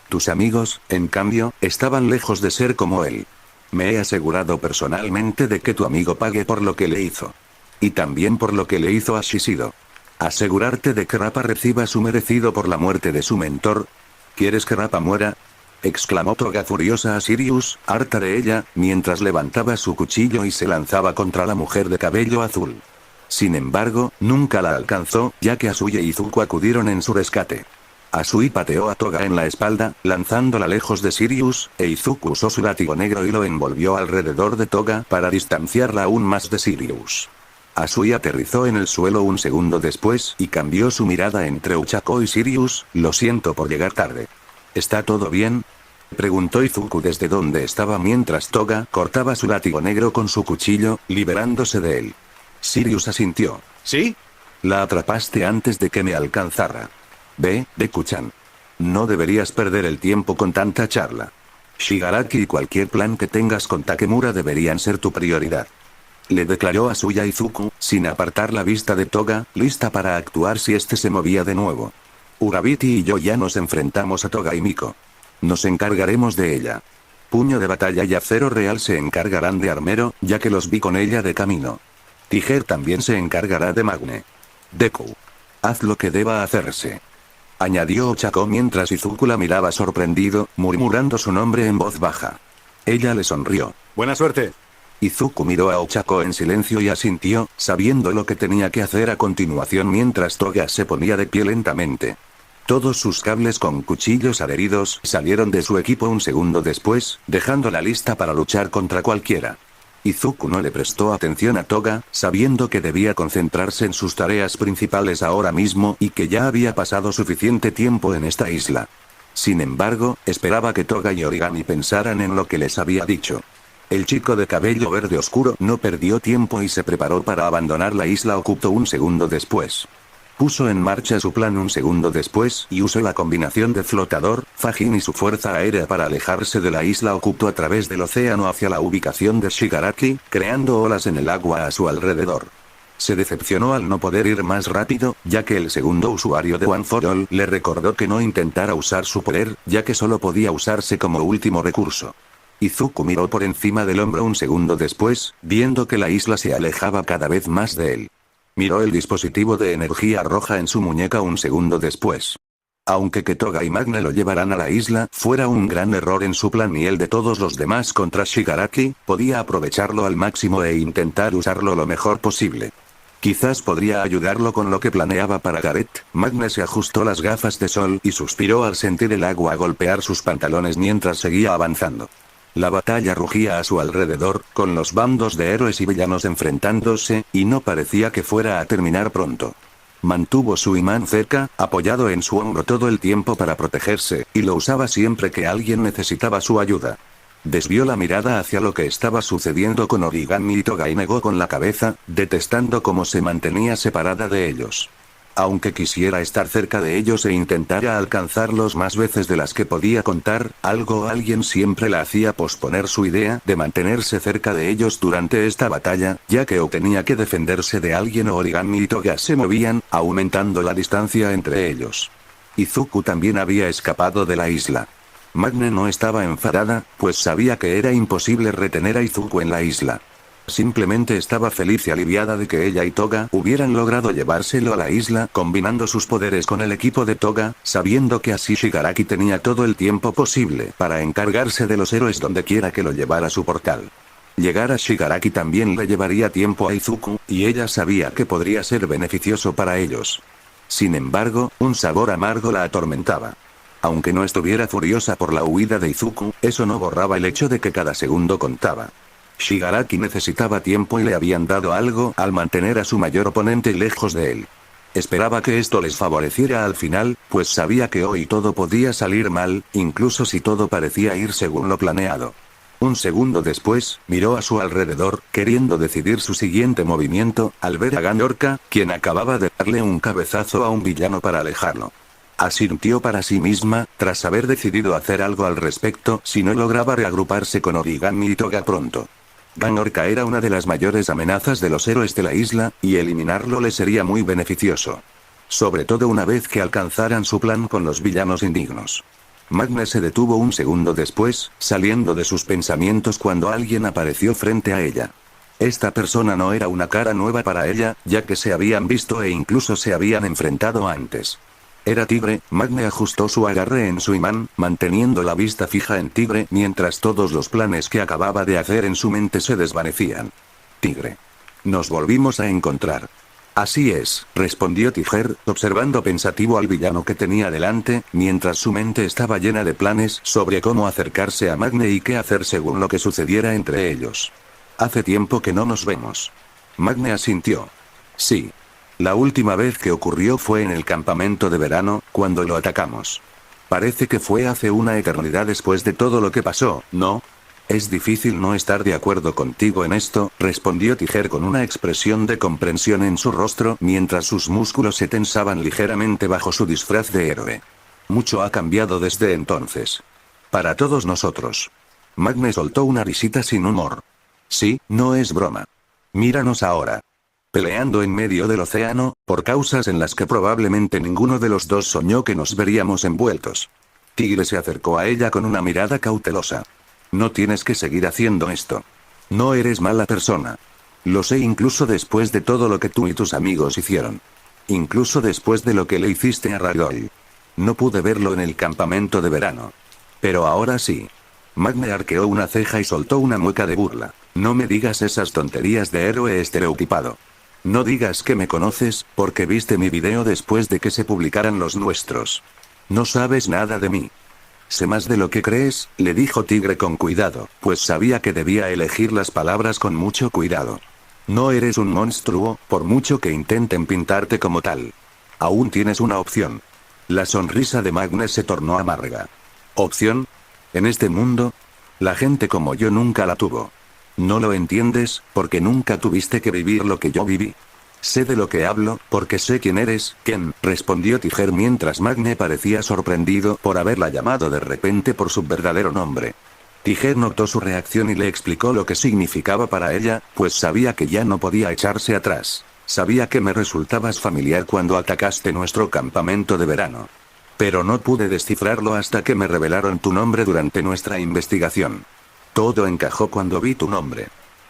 Tus amigos, en cambio, estaban lejos de ser como él. Me he asegurado personalmente de que tu amigo pague por lo que le hizo. Y también por lo que le hizo a Shishido. Asegurarte de que Rappa reciba su merecido por la muerte de su mentor. ¿Quieres que Rappa muera? Exclamó Toga furiosa a Sirius, harta de ella, mientras levantaba su cuchillo y se lanzaba contra la mujer de cabello azul. Sin embargo, nunca la alcanzó, ya que Asuya y Izuku acudieron en su rescate. Asui pateó a Toga en la espalda, lanzándola lejos de Sirius, e Izuku usó su látigo negro y lo envolvió alrededor de Toga para distanciarla aún más de Sirius. Asui aterrizó en el suelo un segundo después y cambió su mirada entre Ochako y Sirius. Lo siento por llegar tarde. ¿Está todo bien? Preguntó Izuku desde donde estaba mientras Toga cortaba su látigo negro con su cuchillo, liberándose de él. Sirius asintió. ¿Sí? La atrapaste antes de que me alcanzara. Ve, Deku-chan. No deberías perder el tiempo con tanta charla. Shigaraki y cualquier plan que tengas con Takemura deberían ser tu prioridad. Le declaró a Suya Izuku, sin apartar la vista de Toga, lista para actuar si este se movía de nuevo. Urabiti y yo ya nos enfrentamos a Toga y Miko. Nos encargaremos de ella. Puño de Batalla y Acero Real se encargarán de Armero, ya que los vi con ella de camino. Tiger también se encargará de Magne. Deku. Haz lo que deba hacerse. Añadió Ochako mientras Izuku la miraba sorprendido, murmurando su nombre en voz baja. Ella le sonrió. Buena suerte. Izuku miró a Ochako en silencio y asintió, sabiendo lo que tenía que hacer a continuación mientras Toga se ponía de pie lentamente. Todos sus cables con cuchillos adheridos salieron de su equipo un segundo después, dejándola lista para luchar contra cualquiera. Izuku no le prestó atención a Toga, sabiendo que debía concentrarse en sus tareas principales ahora mismo y que ya había pasado suficiente tiempo en esta isla. Sin embargo, esperaba que Toga y Origami pensaran en lo que les había dicho. El chico de cabello verde oscuro no perdió tiempo y se preparó para abandonar la isla oculto un segundo después. Puso en marcha su plan un segundo después y usó la combinación de flotador, Fajin y su fuerza aérea para alejarse de la isla oculto a través del océano hacia la ubicación de Shigaraki, creando olas en el agua a su alrededor. Se decepcionó al no poder ir más rápido, ya que el segundo usuario de One for All le recordó que no intentara usar su poder, ya que solo podía usarse como último recurso. Izuku miró por encima del hombro un segundo después, viendo que la isla se alejaba cada vez más de él. Miró el dispositivo de energía roja en su muñeca un segundo después. Aunque que Toga y Magne lo llevaran a la isla fuera un gran error en su plan y el de todos los demás contra Shigaraki, podía aprovecharlo al máximo e intentar usarlo lo mejor posible. Quizás podría ayudarlo con lo que planeaba para Gareth. Magne se ajustó las gafas de sol y suspiró al sentir el agua golpear sus pantalones mientras seguía avanzando. La batalla rugía a su alrededor, con los bandos de héroes y villanos enfrentándose, y no parecía que fuera a terminar pronto. Mantuvo su imán cerca, apoyado en su hombro todo el tiempo para protegerse, y lo usaba siempre que alguien necesitaba su ayuda. Desvió la mirada hacia lo que estaba sucediendo con Origami y Toga y negó con la cabeza, detestando cómo se mantenía separada de ellos. Aunque quisiera estar cerca de ellos e intentara alcanzarlos más veces de las que podía contar, algo o alguien siempre la hacía posponer su idea de mantenerse cerca de ellos durante esta batalla, ya que o tenía que defenderse de alguien o Origami y Toga se movían, aumentando la distancia entre ellos. Izuku también había escapado de la isla. Magne no estaba enfadada, pues sabía que era imposible retener a Izuku en la isla. Simplemente estaba feliz y aliviada de que ella y Toga hubieran logrado llevárselo a la isla combinando sus poderes con el equipo de Toga, sabiendo que así Shigaraki tenía todo el tiempo posible para encargarse de los héroes donde quiera que lo llevara su portal. Llegar a Shigaraki también le llevaría tiempo a Izuku, y ella sabía que podría ser beneficioso para ellos. Sin embargo, un sabor amargo la atormentaba. Aunque no estuviera furiosa por la huida de Izuku, eso no borraba el hecho de que cada segundo contaba. Shigaraki necesitaba tiempo y le habían dado algo al mantener a su mayor oponente lejos de él. Esperaba que esto les favoreciera al final, pues sabía que hoy todo podía salir mal, incluso si todo parecía ir según lo planeado. Un segundo después, miró a su alrededor, queriendo decidir su siguiente movimiento, al ver a Ganyorka, quien acababa de darle un cabezazo a un villano para alejarlo. Asintió para sí misma, tras haber decidido hacer algo al respecto si no lograba reagruparse con Origami y Toga pronto. Ganyorka era una de las mayores amenazas de los héroes de la isla, y eliminarlo le sería muy beneficioso. Sobre todo una vez que alcanzaran su plan con los villanos indignos. Magne se detuvo un segundo después, saliendo de sus pensamientos cuando alguien apareció frente a ella. Esta persona no era una cara nueva para ella, ya que se habían visto e incluso se habían enfrentado antes. Era Tigre. Magne ajustó su agarre en su imán, manteniendo la vista fija en Tigre mientras todos los planes que acababa de hacer en su mente se desvanecían. Tigre. Nos volvimos a encontrar. Así es, respondió Tiger, observando pensativo al villano que tenía delante, mientras su mente estaba llena de planes sobre cómo acercarse a Magne y qué hacer según lo que sucediera entre ellos. Hace tiempo que no nos vemos. Magne asintió. Sí. La última vez que ocurrió fue en el campamento de verano, cuando lo atacamos. Parece que fue hace una eternidad después de todo lo que pasó, ¿no? Es difícil no estar de acuerdo contigo en esto, respondió Tiger con una expresión de comprensión en su rostro mientras sus músculos se tensaban ligeramente bajo su disfraz de héroe. Mucho ha cambiado desde entonces. Para todos nosotros. Magne soltó una risita sin humor. Sí, no es broma. Míranos ahora. Peleando en medio del océano, por causas en las que probablemente ninguno de los dos soñó que nos veríamos envueltos. Tigre se acercó a ella con una mirada cautelosa. No tienes que seguir haciendo esto. No eres mala persona. Lo sé incluso después de todo lo que tú y tus amigos hicieron. Incluso después de lo que le hiciste a Ragdoll. No pude verlo en el campamento de verano. Pero ahora sí. Magne arqueó una ceja y soltó una mueca de burla. No me digas esas tonterías de héroe estereotipado. No digas que me conoces, porque viste mi video después de que se publicaran los nuestros. No sabes nada de mí. Sé más de lo que crees, le dijo Tigre con cuidado, pues sabía que debía elegir las palabras con mucho cuidado. No eres un monstruo, por mucho que intenten pintarte como tal. Aún tienes una opción. La sonrisa de Magne se tornó amarga. ¿Opción? En este mundo, la gente como yo nunca la tuvo. No lo entiendes, porque nunca tuviste que vivir lo que yo viví. Sé de lo que hablo, porque sé quién eres, Ken, respondió Tiger mientras Magne parecía sorprendido por haberla llamado de repente por su verdadero nombre. Tiger notó su reacción y le explicó lo que significaba para ella, pues sabía que ya no podía echarse atrás. Sabía que me resultabas familiar cuando atacaste nuestro campamento de verano. Pero no pude descifrarlo hasta que me revelaron tu nombre durante nuestra investigación. Todo encajó cuando vi tu nombre.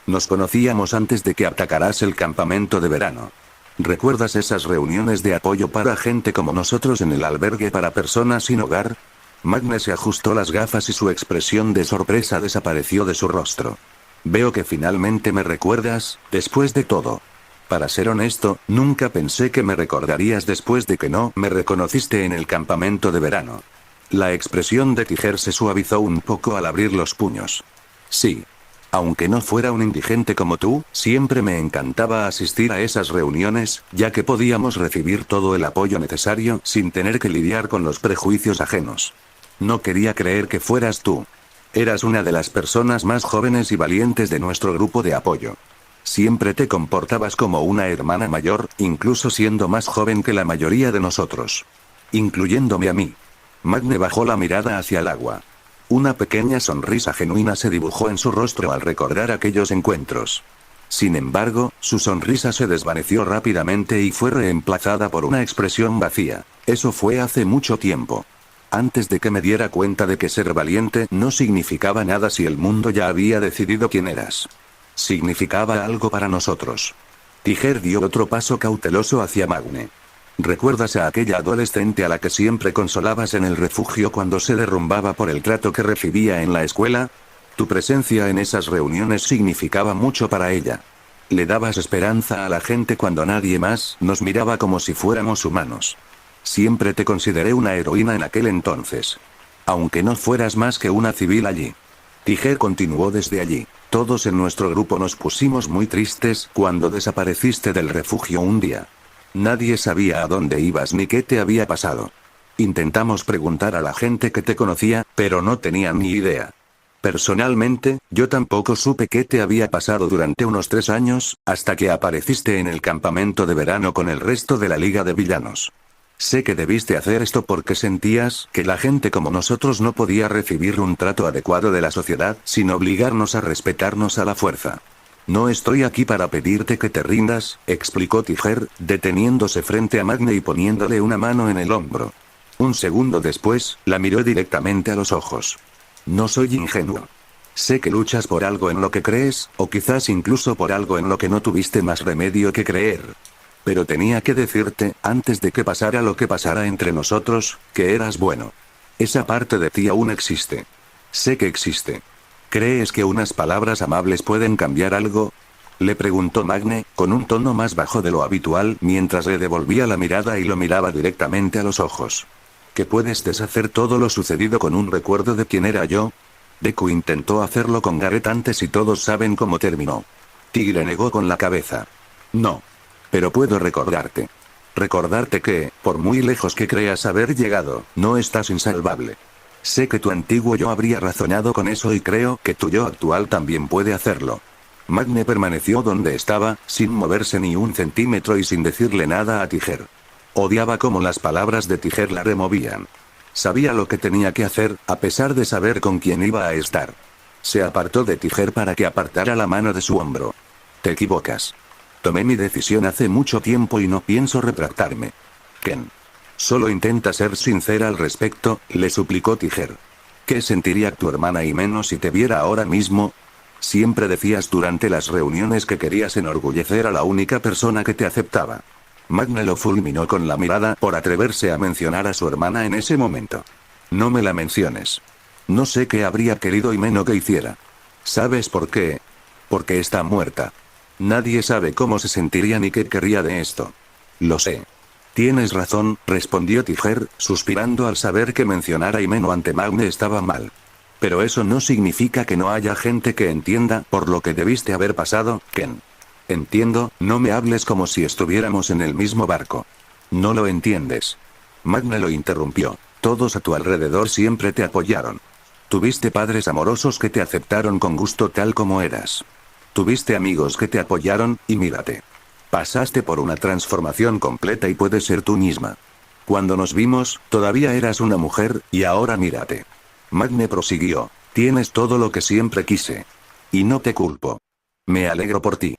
Nos conocíamos antes de que atacaras el campamento de verano. ¿Recuerdas esas reuniones de apoyo para gente como nosotros en el albergue para personas sin hogar? Magne se ajustó las gafas y su expresión de sorpresa desapareció de su rostro. Veo que finalmente me recuerdas, después de todo. Para ser honesto, nunca pensé que me recordarías después de que no me reconociste en el campamento de verano. La expresión de Tiger se suavizó un poco al abrir los puños. Sí. Aunque no fuera un indigente como tú, siempre me encantaba asistir a esas reuniones, ya que podíamos recibir todo el apoyo necesario sin tener que lidiar con los prejuicios ajenos. No quería creer que fueras tú. Eras una de las personas más jóvenes y valientes de nuestro grupo de apoyo. Siempre te comportabas como una hermana mayor, incluso siendo más joven que la mayoría de nosotros. Incluyéndome a mí. Magne bajó la mirada hacia el agua. Una pequeña sonrisa genuina se dibujó en su rostro al recordar aquellos encuentros. Sin embargo, su sonrisa se desvaneció rápidamente y fue reemplazada por una expresión vacía. Eso fue hace mucho tiempo. Antes de que me diera cuenta de que ser valiente no significaba nada si el mundo ya había decidido quién eras. Significaba algo para nosotros. Tiger dio otro paso cauteloso hacia Magne. ¿Recuerdas a aquella adolescente a la que siempre consolabas en el refugio cuando se derrumbaba por el trato que recibía en la escuela? Tu presencia en esas reuniones significaba mucho para ella. Le dabas esperanza a la gente cuando nadie más nos miraba como si fuéramos humanos. Siempre te consideré una heroína en aquel entonces. Aunque no fueras más que una civil allí. Tijer continuó desde allí. Todos en nuestro grupo nos pusimos muy tristes cuando desapareciste del refugio un día. Nadie sabía a dónde ibas ni qué te había pasado. Intentamos preguntar a la gente que te conocía, pero no tenían ni idea. Personalmente, yo tampoco supe qué te había pasado durante unos 3 años, hasta que apareciste en el campamento de verano con el resto de la Liga de Villanos. Sé que debiste hacer esto porque sentías que la gente como nosotros no podía recibir un trato adecuado de la sociedad sin obligarnos a respetarnos a la fuerza. No estoy aquí para pedirte que te rindas, explicó Tijer, deteniéndose frente a Magne y poniéndole una mano en el hombro. Un segundo después, la miró directamente a los ojos. No soy ingenuo. Sé que luchas por algo en lo que crees, o quizás incluso por algo en lo que no tuviste más remedio que creer. Pero tenía que decirte, antes de que pasara lo que pasara entre nosotros, que eras bueno. Esa parte de ti aún existe. Sé que existe. ¿Crees que unas palabras amables pueden cambiar algo? Le preguntó Magne, con un tono más bajo de lo habitual, mientras le devolvía la mirada y lo miraba directamente a los ojos. ¿Que puedes deshacer todo lo sucedido con un recuerdo de quién era yo? Deku intentó hacerlo con Gareth antes y todos saben cómo terminó. Tigre negó con la cabeza. No. Pero puedo recordarte. Recordarte que, por muy lejos que creas haber llegado, no estás insalvable. Sé que tu antiguo yo habría razonado con eso y creo que tu yo actual también puede hacerlo. Magne permaneció donde estaba, sin moverse ni un centímetro y sin decirle nada a Tijer. Odiaba cómo las palabras de Tijer la removían. Sabía lo que tenía que hacer, a pesar de saber con quién iba a estar. Se apartó de Tijer para que apartara la mano de su hombro. Te equivocas. Tomé mi decisión hace mucho tiempo y no pienso retractarme. Ken. Solo intenta ser sincera al respecto, le suplicó Tijer. ¿Qué sentiría tu hermana Himeno si te viera ahora mismo? Siempre decías durante las reuniones que querías enorgullecer a la única persona que te aceptaba. Magne lo fulminó con la mirada por atreverse a mencionar a su hermana en ese momento. No me la menciones. No sé qué habría querido Himeno que hiciera. ¿Sabes por qué? Porque está muerta. Nadie sabe cómo se sentiría ni qué querría de esto. Lo sé. Tienes razón, respondió Tijer, suspirando al saber que mencionar a Himeno ante Magne estaba mal. Pero eso no significa que no haya gente que entienda por lo que debiste haber pasado, Ken. Entiendo, no me hables como si estuviéramos en el mismo barco. No lo entiendes. Magne lo interrumpió. Todos a tu alrededor siempre te apoyaron. Tuviste padres amorosos que te aceptaron con gusto tal como eras. Tuviste amigos que te apoyaron, y mírate. Pasaste por una transformación completa y puedes ser tú misma. Cuando nos vimos, todavía eras una mujer, y ahora mírate. Magne prosiguió. Tienes todo lo que siempre quise. Y no te culpo. Me alegro por ti.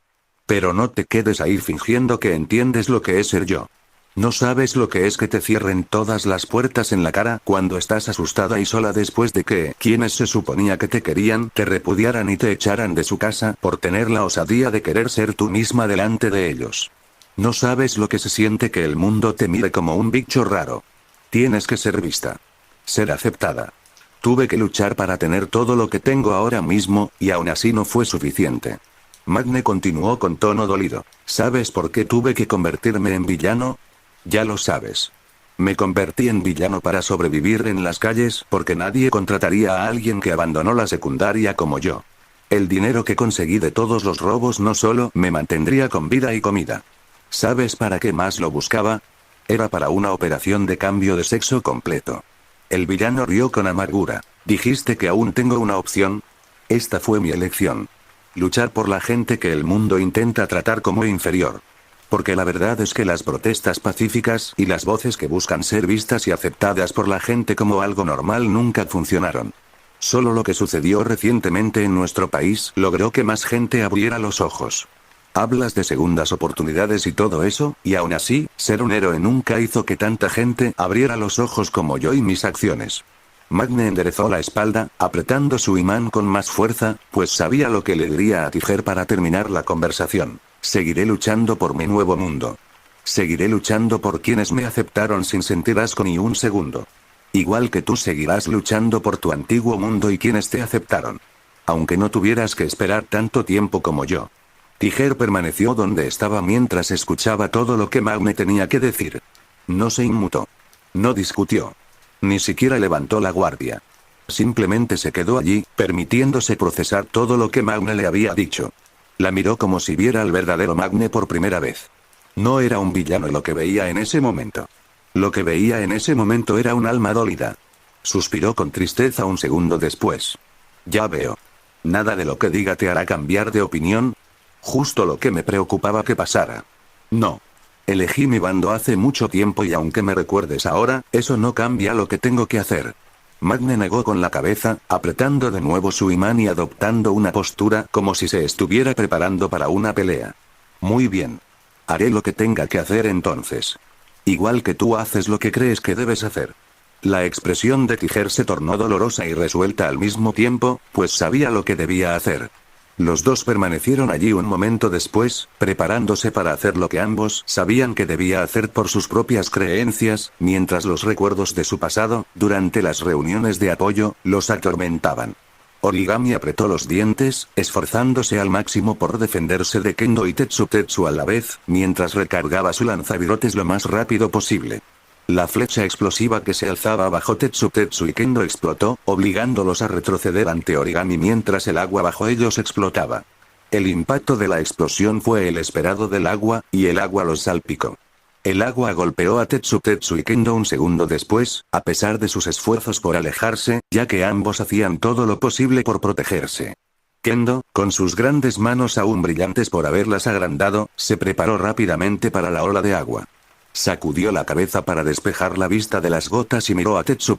Pero no te quedes ahí fingiendo que entiendes lo que es ser yo. No sabes lo que es que te cierren todas las puertas en la cara cuando estás asustada y sola después de que quienes se suponía que te querían te repudiaran y te echaran de su casa por tener la osadía de querer ser tú misma delante de ellos. No sabes lo que se siente que el mundo te mire como un bicho raro. Tienes que ser vista. Ser aceptada. Tuve que luchar para tener todo lo que tengo ahora mismo, y aún así no fue suficiente. Magne continuó con tono dolido. ¿Sabes por qué tuve que convertirme en villano? Ya lo sabes. Me convertí en villano para sobrevivir en las calles porque nadie contrataría a alguien que abandonó la secundaria como yo. El dinero que conseguí de todos los robos no solo me mantendría con vida y comida. ¿Sabes para qué más lo buscaba? Era para una operación de cambio de sexo completo. El villano rió con amargura. ¿Dijiste que aún tengo una opción? Esta fue mi elección. Luchar por la gente que el mundo intenta tratar como inferior. Porque la verdad es que las protestas pacíficas y las voces que buscan ser vistas y aceptadas por la gente como algo normal nunca funcionaron. Solo lo que sucedió recientemente en nuestro país logró que más gente abriera los ojos. Hablas de segundas oportunidades y todo eso, y aún así, ser un héroe nunca hizo que tanta gente abriera los ojos como yo y mis acciones. Magne enderezó la espalda, apretando su imán con más fuerza, pues sabía lo que le diría a Tijer para terminar la conversación. Seguiré luchando por mi nuevo mundo. Seguiré luchando por quienes me aceptaron sin sentir asco ni un segundo. Igual que tú seguirás luchando por tu antiguo mundo y quienes te aceptaron. Aunque no tuvieras que esperar tanto tiempo como yo. Tiger permaneció donde estaba mientras escuchaba todo lo que Magne tenía que decir. No se inmutó. No discutió. Ni siquiera levantó la guardia. Simplemente se quedó allí, permitiéndose procesar todo lo que Magne le había dicho. La miró como si viera al verdadero Magne por primera vez. No era un villano lo que veía en ese momento. Lo que veía en ese momento era un alma dolida. Suspiró con tristeza un segundo después. Ya veo. Nada de lo que diga te hará cambiar de opinión. Justo lo que me preocupaba que pasara. No. Elegí mi bando hace mucho tiempo y aunque me recuerdes ahora, eso no cambia lo que tengo que hacer. Magne negó con la cabeza, apretando de nuevo su imán y adoptando una postura como si se estuviera preparando para una pelea. Muy bien. Haré lo que tenga que hacer entonces. Igual que tú haces lo que crees que debes hacer. La expresión de Tiger se tornó dolorosa y resuelta al mismo tiempo, pues sabía lo que debía hacer. Los dos permanecieron allí un momento después, preparándose para hacer lo que ambos sabían que debía hacer por sus propias creencias, mientras los recuerdos de su pasado, durante las reuniones de apoyo, los atormentaban. Origami apretó los dientes, esforzándose al máximo por defenderse de Kendo y Tetsu a la vez, mientras recargaba su lanzavirotes lo más rápido posible. La flecha explosiva que se alzaba bajo Tetsu y Kendo explotó, obligándolos a retroceder ante Origami mientras el agua bajo ellos explotaba. El impacto de la explosión fue el esperado del agua, y el agua los salpicó. El agua golpeó a Tetsu y Kendo un segundo después, a pesar de sus esfuerzos por alejarse, ya que ambos hacían todo lo posible por protegerse. Kendo, con sus grandes manos aún brillantes por haberlas agrandado, se preparó rápidamente para la ola de agua. Sacudió la cabeza para despejar la vista de las gotas y miró a Tetsu,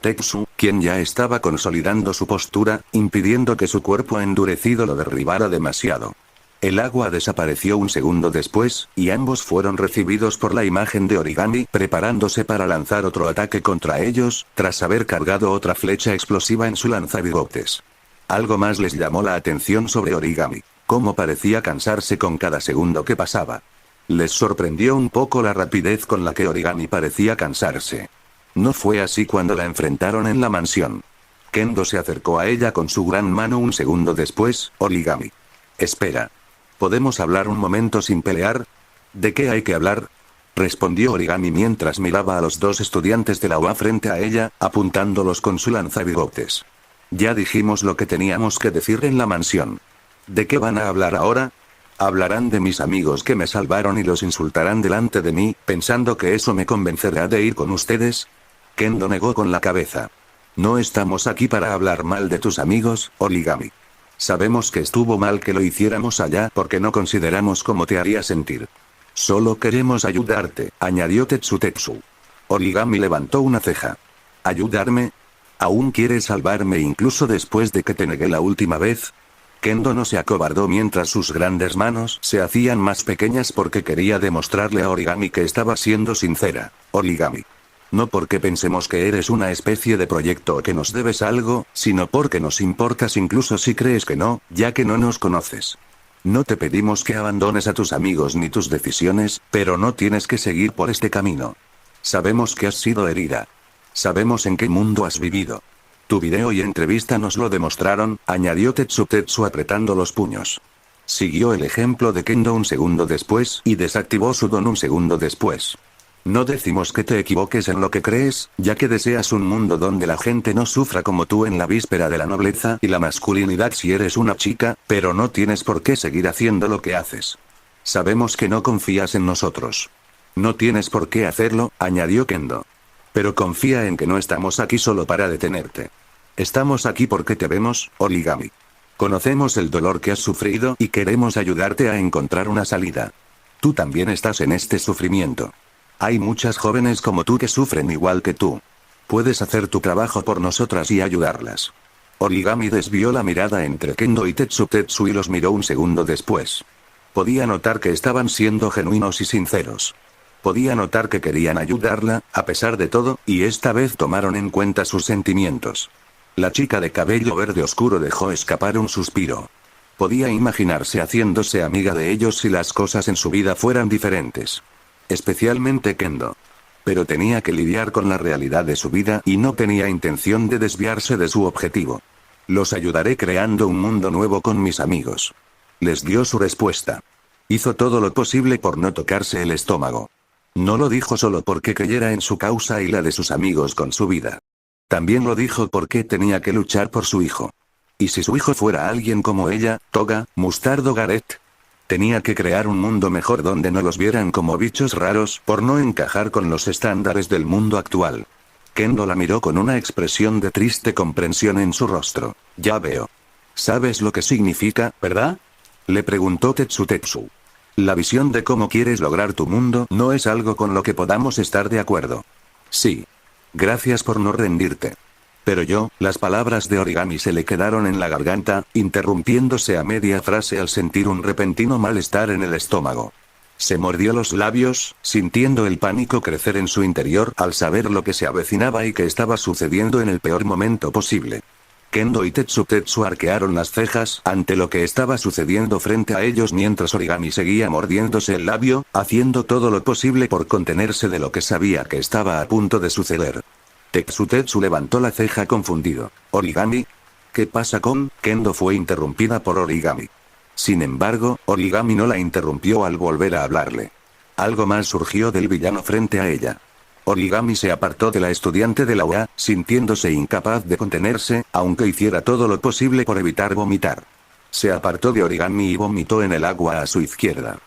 quien ya estaba consolidando su postura, impidiendo que su cuerpo endurecido lo derribara demasiado. El agua desapareció un segundo después, y ambos fueron recibidos por la imagen de Origami, preparándose para lanzar otro ataque contra ellos, tras haber cargado otra flecha explosiva en su lanzabigotes. Algo más les llamó la atención sobre Origami. Cómo parecía cansarse con cada segundo que pasaba. Les sorprendió un poco la rapidez con la que Origami parecía cansarse. No fue así cuando la enfrentaron en la mansión. Kendo se acercó a ella con su gran mano un segundo después. Origami. Espera. ¿Podemos hablar un momento sin pelear? ¿De qué hay que hablar? Respondió Origami mientras miraba a los dos estudiantes de la UA frente a ella, apuntándolos con su lanzabigotes. Ya dijimos lo que teníamos que decir en la mansión. ¿De qué van a hablar ahora? Hablarán de mis amigos que me salvaron y los insultarán delante de mí, pensando que eso me convencerá de ir con ustedes. Kendo negó con la cabeza. No estamos aquí para hablar mal de tus amigos, Origami. Sabemos que estuvo mal que lo hiciéramos allá porque no consideramos cómo te haría sentir. Solo queremos ayudarte, añadió Tetsu. Origami levantó una ceja. ¿Ayudarme? ¿Aún quieres salvarme incluso después de que te negué la última vez? Kendo no se acobardó mientras sus grandes manos se hacían más pequeñas porque quería demostrarle a Origami que estaba siendo sincera. Origami. No porque pensemos que eres una especie de proyecto o que nos debes algo, sino porque nos importas incluso si crees que no, ya que no nos conoces. No te pedimos que abandones a tus amigos ni tus decisiones, pero no tienes que seguir por este camino. Sabemos que has sido herida. Sabemos en qué mundo has vivido. Tu video y entrevista nos lo demostraron, añadió Tetsu apretando los puños. Siguió el ejemplo de Kendo un segundo después y desactivó su don un segundo después. No decimos que te equivoques en lo que crees, ya que deseas un mundo donde la gente no sufra como tú en la víspera de la nobleza y la masculinidad si eres una chica, pero no tienes por qué seguir haciendo lo que haces. Sabemos que no confías en nosotros. No tienes por qué hacerlo, añadió Kendo. Pero confía en que no estamos aquí solo para detenerte. Estamos aquí porque te vemos, Origami. Conocemos el dolor que has sufrido y queremos ayudarte a encontrar una salida. Tú también estás en este sufrimiento. Hay muchas jóvenes como tú que sufren igual que tú. Puedes hacer tu trabajo por nosotras y ayudarlas. Origami desvió la mirada entre Kendo y Tetsu y los miró un segundo después. Podía notar que estaban siendo genuinos y sinceros. Podía notar que querían ayudarla, a pesar de todo, y esta vez tomaron en cuenta sus sentimientos. La chica de cabello verde oscuro dejó escapar un suspiro. Podía imaginarse haciéndose amiga de ellos si las cosas en su vida fueran diferentes. Especialmente Kendo. Pero tenía que lidiar con la realidad de su vida y no tenía intención de desviarse de su objetivo. Los ayudaré creando un mundo nuevo con mis amigos. Les dio su respuesta. Hizo todo lo posible por no tocarse el estómago. No lo dijo solo porque creyera en su causa y la de sus amigos con su vida. También lo dijo porque tenía que luchar por su hijo. ¿Y si su hijo fuera alguien como ella, Toga, Mustardo Gareth? Tenía que crear un mundo mejor donde no los vieran como bichos raros por no encajar con los estándares del mundo actual. Kendo la miró con una expresión de triste comprensión en su rostro. Ya veo. ¿Sabes lo que significa, verdad? Le preguntó Tetsu. La visión de cómo quieres lograr tu mundo no es algo con lo que podamos estar de acuerdo. Sí. Gracias por no rendirte. Pero las palabras de Origami se le quedaron en la garganta, interrumpiéndose a media frase al sentir un repentino malestar en el estómago. Se mordió los labios, sintiendo el pánico crecer en su interior al saber lo que se avecinaba y que estaba sucediendo en el peor momento posible. Kendo y Tetsu arquearon las cejas ante lo que estaba sucediendo frente a ellos mientras Origami seguía mordiéndose el labio, haciendo todo lo posible por contenerse de lo que sabía que estaba a punto de suceder. Tetsu levantó la ceja confundido. ¿Origami? ¿Qué pasa con? Kendo fue interrumpida por Origami. Sin embargo, Origami no la interrumpió al volver a hablarle. Algo más surgió del villano frente a ella. Origami se apartó de la estudiante de la UA, sintiéndose incapaz de contenerse, aunque hiciera todo lo posible por evitar vomitar. Se apartó de Origami y vomitó en el agua a su izquierda.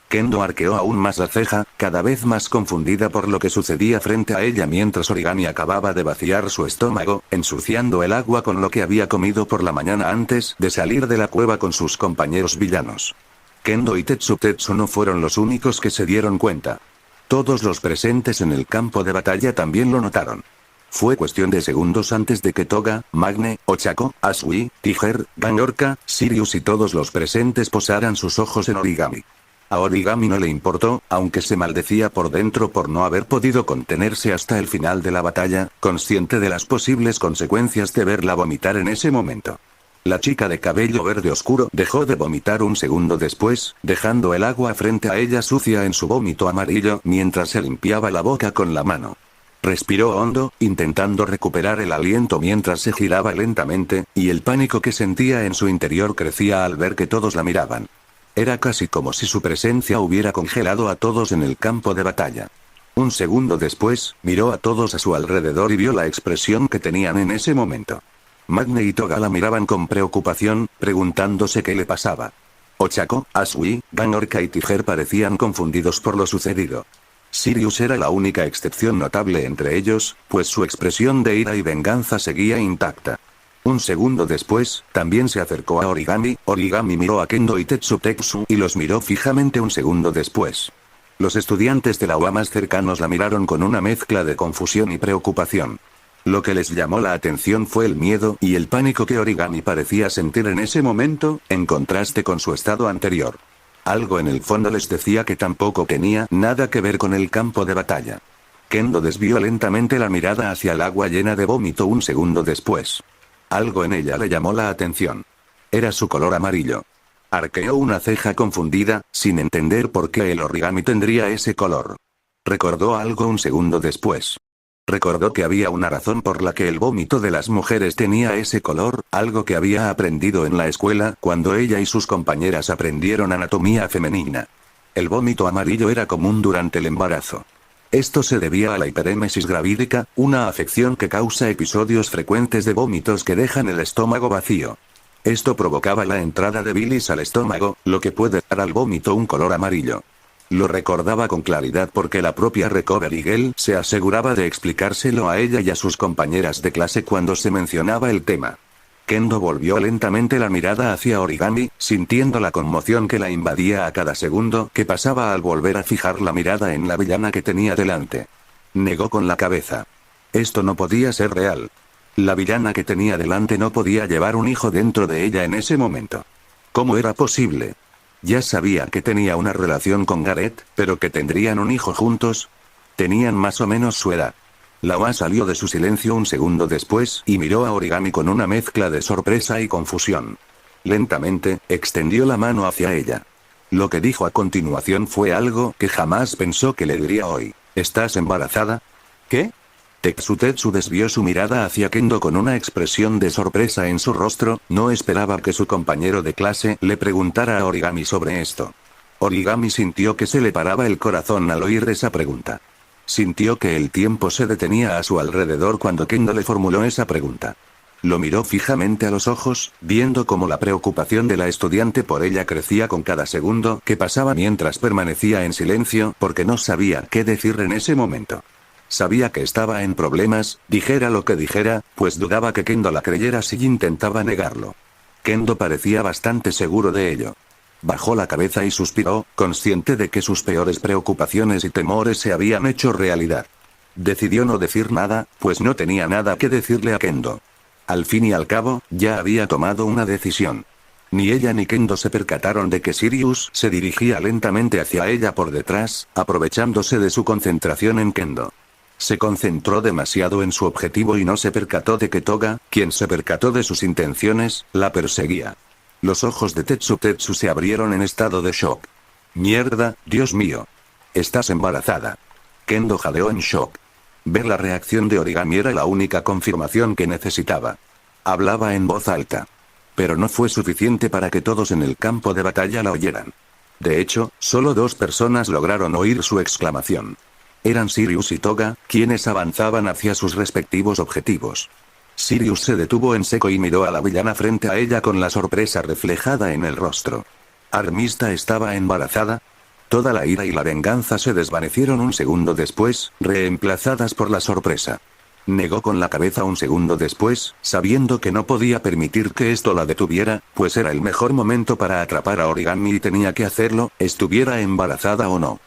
Kendo arqueó aún más la ceja, cada vez más confundida por lo que sucedía frente a ella mientras Origami acababa de vaciar su estómago, ensuciando el agua con lo que había comido por la mañana antes de salir de la cueva con sus compañeros villanos. Kendo y Tetsu no fueron los únicos que se dieron cuenta. Todos los presentes en el campo de batalla también lo notaron. Fue cuestión de segundos antes de que Toga, Magne, Ochako, Asui, Tiger, Ganorka, Sirius y todos los presentes posaran sus ojos en Origami. A Origami no le importó, aunque se maldecía por dentro por no haber podido contenerse hasta el final de la batalla, consciente de las posibles consecuencias de verla vomitar en ese momento. La chica de cabello verde oscuro dejó de vomitar un segundo después, dejando el agua frente a ella sucia en su vómito amarillo mientras se limpiaba la boca con la mano. Respiró hondo, intentando recuperar el aliento mientras se giraba lentamente, y el pánico que sentía en su interior crecía al ver que todos la miraban. Era casi como si su presencia hubiera congelado a todos en el campo de batalla. Un segundo después, miró a todos a su alrededor y vio la expresión que tenían en ese momento. Magne y Toga la miraban con preocupación, preguntándose qué le pasaba. Ochako, Asui, Ganorka y Tiger parecían confundidos por lo sucedido. Sirius era la única excepción notable entre ellos, pues su expresión de ira y venganza seguía intacta. Un segundo después, también se acercó a Origami. Origami miró a Kendo y Tetsu y los miró fijamente un segundo después. Los estudiantes de la UA más cercanos la miraron con una mezcla de confusión y preocupación. Lo que les llamó la atención fue el miedo y el pánico que Origami parecía sentir en ese momento, en contraste con su estado anterior. Algo en el fondo les decía que tampoco tenía nada que ver con el campo de batalla. Kendo desvió lentamente la mirada hacia el agua llena de vómito un segundo después. Algo en ella le llamó la atención. Era su color amarillo. Arqueó una ceja confundida, sin entender por qué el Origami tendría ese color. Recordó algo un segundo después. Recordó que había una razón por la que el vómito de las mujeres tenía ese color, algo que había aprendido en la escuela cuando ella y sus compañeras aprendieron anatomía femenina. El vómito amarillo era común durante el embarazo. Esto se debía a la hiperémesis gravídica, una afección que causa episodios frecuentes de vómitos que dejan el estómago vacío. Esto provocaba la entrada de bilis al estómago, lo que puede dar al vómito un color amarillo. Lo recordaba con claridad porque la propia Recovery Girl se aseguraba de explicárselo a ella y a sus compañeras de clase cuando se mencionaba el tema. Kendo volvió lentamente la mirada hacia Origami, sintiendo la conmoción que la invadía a cada segundo que pasaba al volver a fijar la mirada en la villana que tenía delante. Negó con la cabeza. Esto no podía ser real. La villana que tenía delante no podía llevar un hijo dentro de ella en ese momento. ¿Cómo era posible? Ya sabía que tenía una relación con Gareth, pero que tendrían un hijo juntos. Tenían más o menos su edad. La UA salió de su silencio un segundo después y miró a Origami con una mezcla de sorpresa y confusión. Lentamente, extendió la mano hacia ella. Lo que dijo a continuación fue algo que jamás pensó que le diría hoy. ¿Estás embarazada? ¿Qué? Tetsu desvió su mirada hacia Kendo con una expresión de sorpresa en su rostro, no esperaba que su compañero de clase le preguntara a Origami sobre esto. Origami sintió que se le paraba el corazón al oír esa pregunta. Sintió que el tiempo se detenía a su alrededor cuando Kendo le formuló esa pregunta. Lo miró fijamente a los ojos, viendo cómo la preocupación de la estudiante por ella crecía con cada segundo que pasaba mientras permanecía en silencio porque no sabía qué decir en ese momento. Sabía que estaba en problemas, dijera lo que dijera, pues dudaba que Kendo la creyera si intentaba negarlo. Kendo parecía bastante seguro de ello. Bajó la cabeza y suspiró, consciente de que sus peores preocupaciones y temores se habían hecho realidad. Decidió no decir nada, pues no tenía nada que decirle a Kendo. Al fin y al cabo, ya había tomado una decisión. Ni ella ni Kendo se percataron de que Sirius se dirigía lentamente hacia ella por detrás, aprovechándose de su concentración en Kendo. Se concentró demasiado en su objetivo y no se percató de que Toga, quien se percató de sus intenciones, la perseguía. Los ojos de Tetsu se abrieron en estado de shock. Mierda, Dios mío. Estás embarazada. Kendo jadeó en shock. Ver la reacción de Origami era la única confirmación que necesitaba. Hablaba en voz alta. Pero no fue suficiente para que todos en el campo de batalla la oyeran. De hecho, solo 2 personas lograron oír su exclamación. Eran Sirius y Toga, quienes avanzaban hacia sus respectivos objetivos. Sirius se detuvo en seco y miró a la villana frente a ella con la sorpresa reflejada en el rostro. ¿Armista estaba embarazada? Toda la ira y la venganza se desvanecieron un segundo después, reemplazadas por la sorpresa. Negó con la cabeza un segundo después, sabiendo que no podía permitir que esto la detuviera, pues era el mejor momento para atrapar a Origami y tenía que hacerlo, estuviera embarazada o no.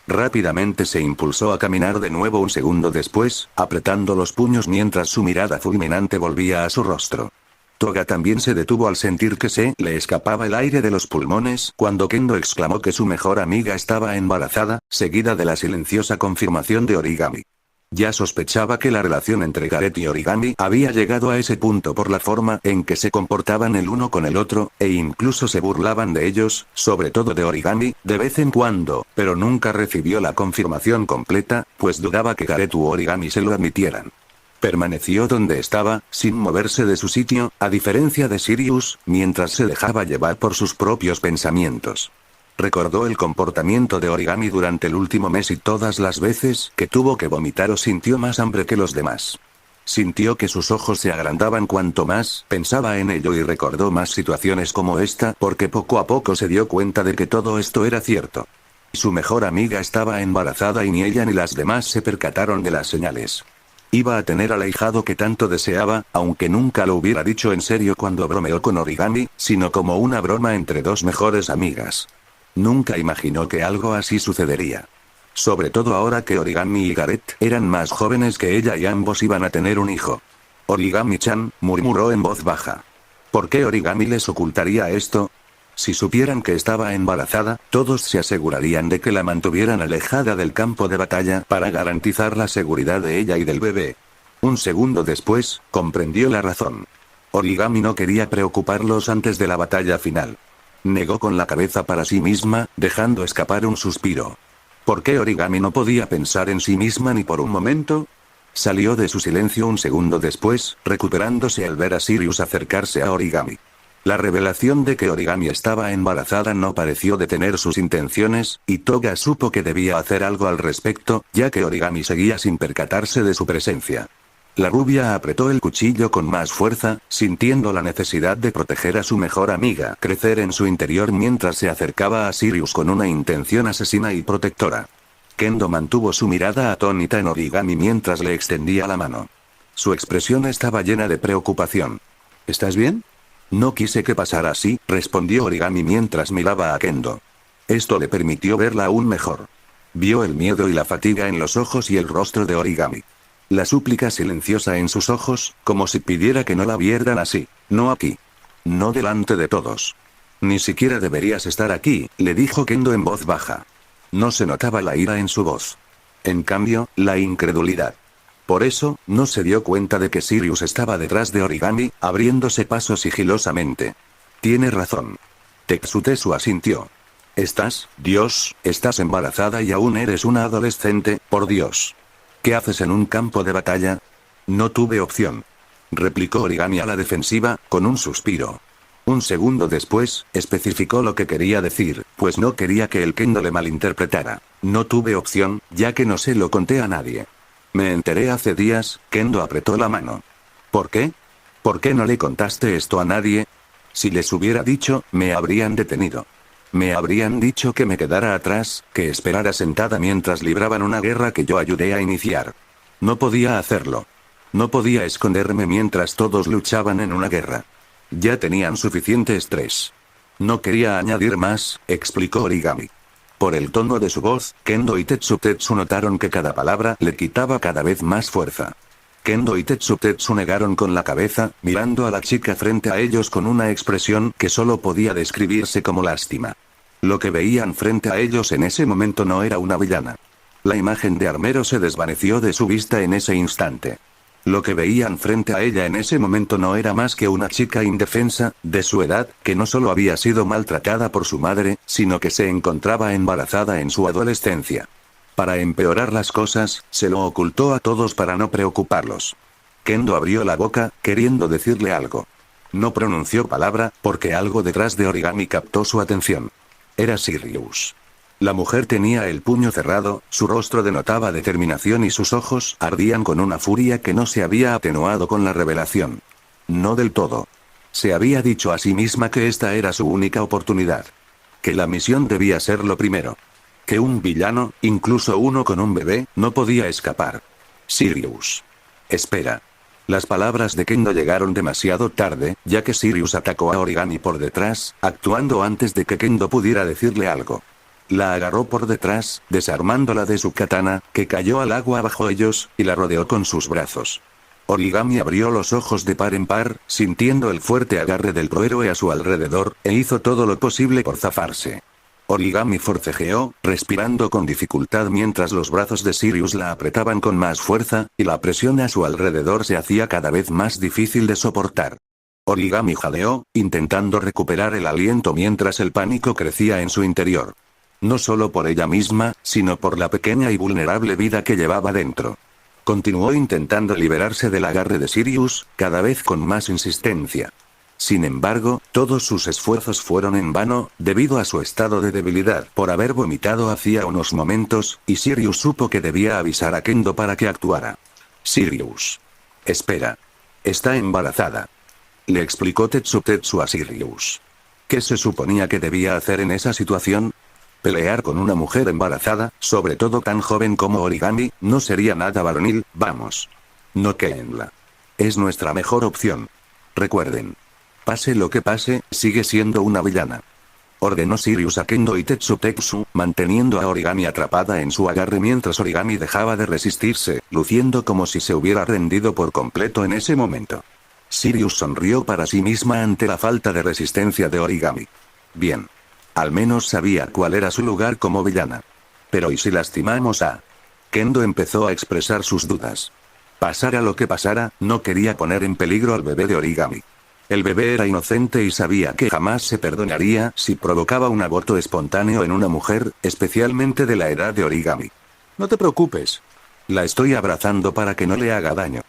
Rápidamente se impulsó a caminar de nuevo un segundo después, apretando los puños mientras su mirada fulminante volvía a su rostro. Toga también se detuvo al sentir que se le escapaba el aire de los pulmones cuando Kendo exclamó que su mejor amiga estaba embarazada, seguida de la silenciosa confirmación de Origami. Ya sospechaba que la relación entre Gareth y Origami había llegado a ese punto por la forma en que se comportaban el uno con el otro, e incluso se burlaban de ellos, sobre todo de Origami, de vez en cuando, pero nunca recibió la confirmación completa, pues dudaba que Gareth u Origami se lo admitieran. Permaneció donde estaba, sin moverse de su sitio, a diferencia de Sirius, mientras se dejaba llevar por sus propios pensamientos. Recordó el comportamiento de Origami durante el último mes y todas las veces que tuvo que vomitar o sintió más hambre que los demás. Sintió que sus ojos se agrandaban cuanto más pensaba en ello y recordó más situaciones como esta porque poco a poco se dio cuenta de que todo esto era cierto. Su mejor amiga estaba embarazada y ni ella ni las demás se percataron de las señales. Iba a tener al ahijado que tanto deseaba, aunque nunca lo hubiera dicho en serio cuando bromeó con Origami, sino como una broma entre 2 mejores amigas. Nunca imaginó que algo así sucedería. Sobre todo ahora que Origami y Gareth eran más jóvenes que ella y ambos iban a tener un hijo. Origami-chan, murmuró en voz baja. ¿Por qué Origami les ocultaría esto? Si supieran que estaba embarazada, todos se asegurarían de que la mantuvieran alejada del campo de batalla para garantizar la seguridad de ella y del bebé. Un segundo después, comprendió la razón. Origami no quería preocuparlos antes de la batalla final. Negó con la cabeza para sí misma, dejando escapar un suspiro. ¿Por qué Origami no podía pensar en sí misma ni por un momento? Salió de su silencio un segundo después, recuperándose al ver a Sirius acercarse a Origami. La revelación de que Origami estaba embarazada no pareció detener sus intenciones, y Toga supo que debía hacer algo al respecto, ya que Origami seguía sin percatarse de su presencia. La rubia apretó el cuchillo con más fuerza, sintiendo la necesidad de proteger a su mejor amiga crecer en su interior mientras se acercaba a Sirius con una intención asesina y protectora. Kendo mantuvo su mirada atónita en Origami mientras le extendía la mano. Su expresión estaba llena de preocupación. ¿Estás bien? No quise que pasara así, respondió Origami mientras miraba a Kendo. Esto le permitió verla aún mejor. Vio el miedo y la fatiga en los ojos y el rostro de Origami. La súplica silenciosa en sus ojos, como si pidiera que no la vieran así. No aquí. No delante de todos. Ni siquiera deberías estar aquí, le dijo Kendo en voz baja. No se notaba la ira en su voz. En cambio, la incredulidad. Por eso, no se dio cuenta de que Sirius estaba detrás de Origami, abriéndose paso sigilosamente. Tiene razón. Tetsu asintió. Estás embarazada y aún eres una adolescente, por Dios. ¿Qué haces en un campo de batalla? No tuve opción. Replicó Origami a la defensiva, con un suspiro. Un segundo después, especificó lo que quería decir, pues no quería que el Kendo le malinterpretara. No tuve opción, ya que no se lo conté a nadie. Me enteré hace días. Kendo apretó la mano. ¿Por qué? ¿Por qué no le contaste esto a nadie? Si les hubiera dicho, me habrían detenido. Me habrían dicho que me quedara atrás, que esperara sentada mientras libraban una guerra que yo ayudé a iniciar. No podía hacerlo. No podía esconderme mientras todos luchaban en una guerra. Ya tenían suficiente estrés. No quería añadir más, explicó Origami. Por el tono de su voz, Kendo y Tetsu notaron que cada palabra le quitaba cada vez más fuerza. Kendo y Tetsu negaron con la cabeza, mirando a la chica frente a ellos con una expresión que solo podía describirse como lástima. Lo que veían frente a ellos en ese momento no era una villana. La imagen de Armero se desvaneció de su vista en ese instante. Lo que veían frente a ella en ese momento no era más que una chica indefensa, de su edad, que no solo había sido maltratada por su madre, sino que se encontraba embarazada en su adolescencia. Para empeorar las cosas, se lo ocultó a todos para no preocuparlos. Kendo abrió la boca, queriendo decirle algo. No pronunció palabra, porque algo detrás de Origami captó su atención. Era Sirius. La mujer tenía el puño cerrado, su rostro denotaba determinación y sus ojos ardían con una furia que no se había atenuado con la revelación. No del todo. Se había dicho a sí misma que esta era su única oportunidad. Que la misión debía ser lo primero. Que un villano, incluso uno con un bebé, no podía escapar. Sirius. Espera. Las palabras de Kendo llegaron demasiado tarde, ya que Sirius atacó a Origami por detrás, actuando antes de que Kendo pudiera decirle algo. La agarró por detrás, desarmándola de su katana, que cayó al agua bajo ellos, y la rodeó con sus brazos. Origami abrió los ojos de par en par, sintiendo el fuerte agarre del prohéroe a su alrededor, e hizo todo lo posible por zafarse. Origami forcejeó, respirando con dificultad mientras los brazos de Sirius la apretaban con más fuerza, y la presión a su alrededor se hacía cada vez más difícil de soportar. Origami jadeó, intentando recuperar el aliento mientras el pánico crecía en su interior. No solo por ella misma, sino por la pequeña y vulnerable vida que llevaba dentro. Continuó intentando liberarse del agarre de Sirius, cada vez con más insistencia. Sin embargo, todos sus esfuerzos fueron en vano, debido a su estado de debilidad por haber vomitado hacía unos momentos, y Sirius supo que debía avisar a Kendo para que actuara. Sirius. Espera. Está embarazada. Le explicó Tetsu a Sirius. ¿Qué se suponía que debía hacer en esa situación? Pelear con una mujer embarazada, sobre todo tan joven como Origami, no sería nada varonil, vamos. No quéenla. Es nuestra mejor opción. Recuerden. Pase lo que pase, sigue siendo una villana. Ordenó Sirius a Kendo y Tetsu, manteniendo a Origami atrapada en su agarre mientras Origami dejaba de resistirse, luciendo como si se hubiera rendido por completo en ese momento. Sirius sonrió para sí misma ante la falta de resistencia de Origami. Bien. Al menos sabía cuál era su lugar como villana. Pero ¿y si lastimamos a...? Kendo empezó a expresar sus dudas. Pasara lo que pasara, no quería poner en peligro al bebé de Origami. El bebé era inocente y sabía que jamás se perdonaría si provocaba un aborto espontáneo en una mujer, especialmente de la edad de Origami. No te preocupes. La estoy abrazando para que no le haga daño.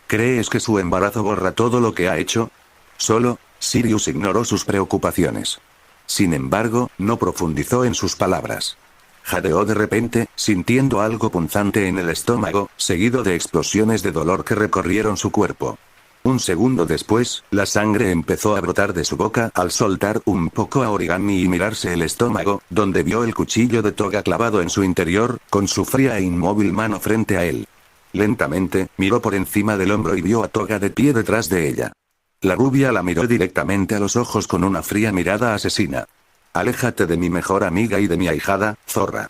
¿Crees que su embarazo borra todo lo que ha hecho? Solo, Sirius ignoró sus preocupaciones. Sin embargo, no profundizó en sus palabras. Jadeó de repente, sintiendo algo punzante en el estómago, seguido de explosiones de dolor que recorrieron su cuerpo. Un segundo después, la sangre empezó a brotar de su boca al soltar un poco a Origami y mirarse el estómago, donde vio el cuchillo de Toga clavado en su interior, con su fría e inmóvil mano frente a él. Lentamente, miró por encima del hombro y vio a Toga de pie detrás de ella. La rubia la miró directamente a los ojos con una fría mirada asesina. Aléjate de mi mejor amiga y de mi ahijada, zorra.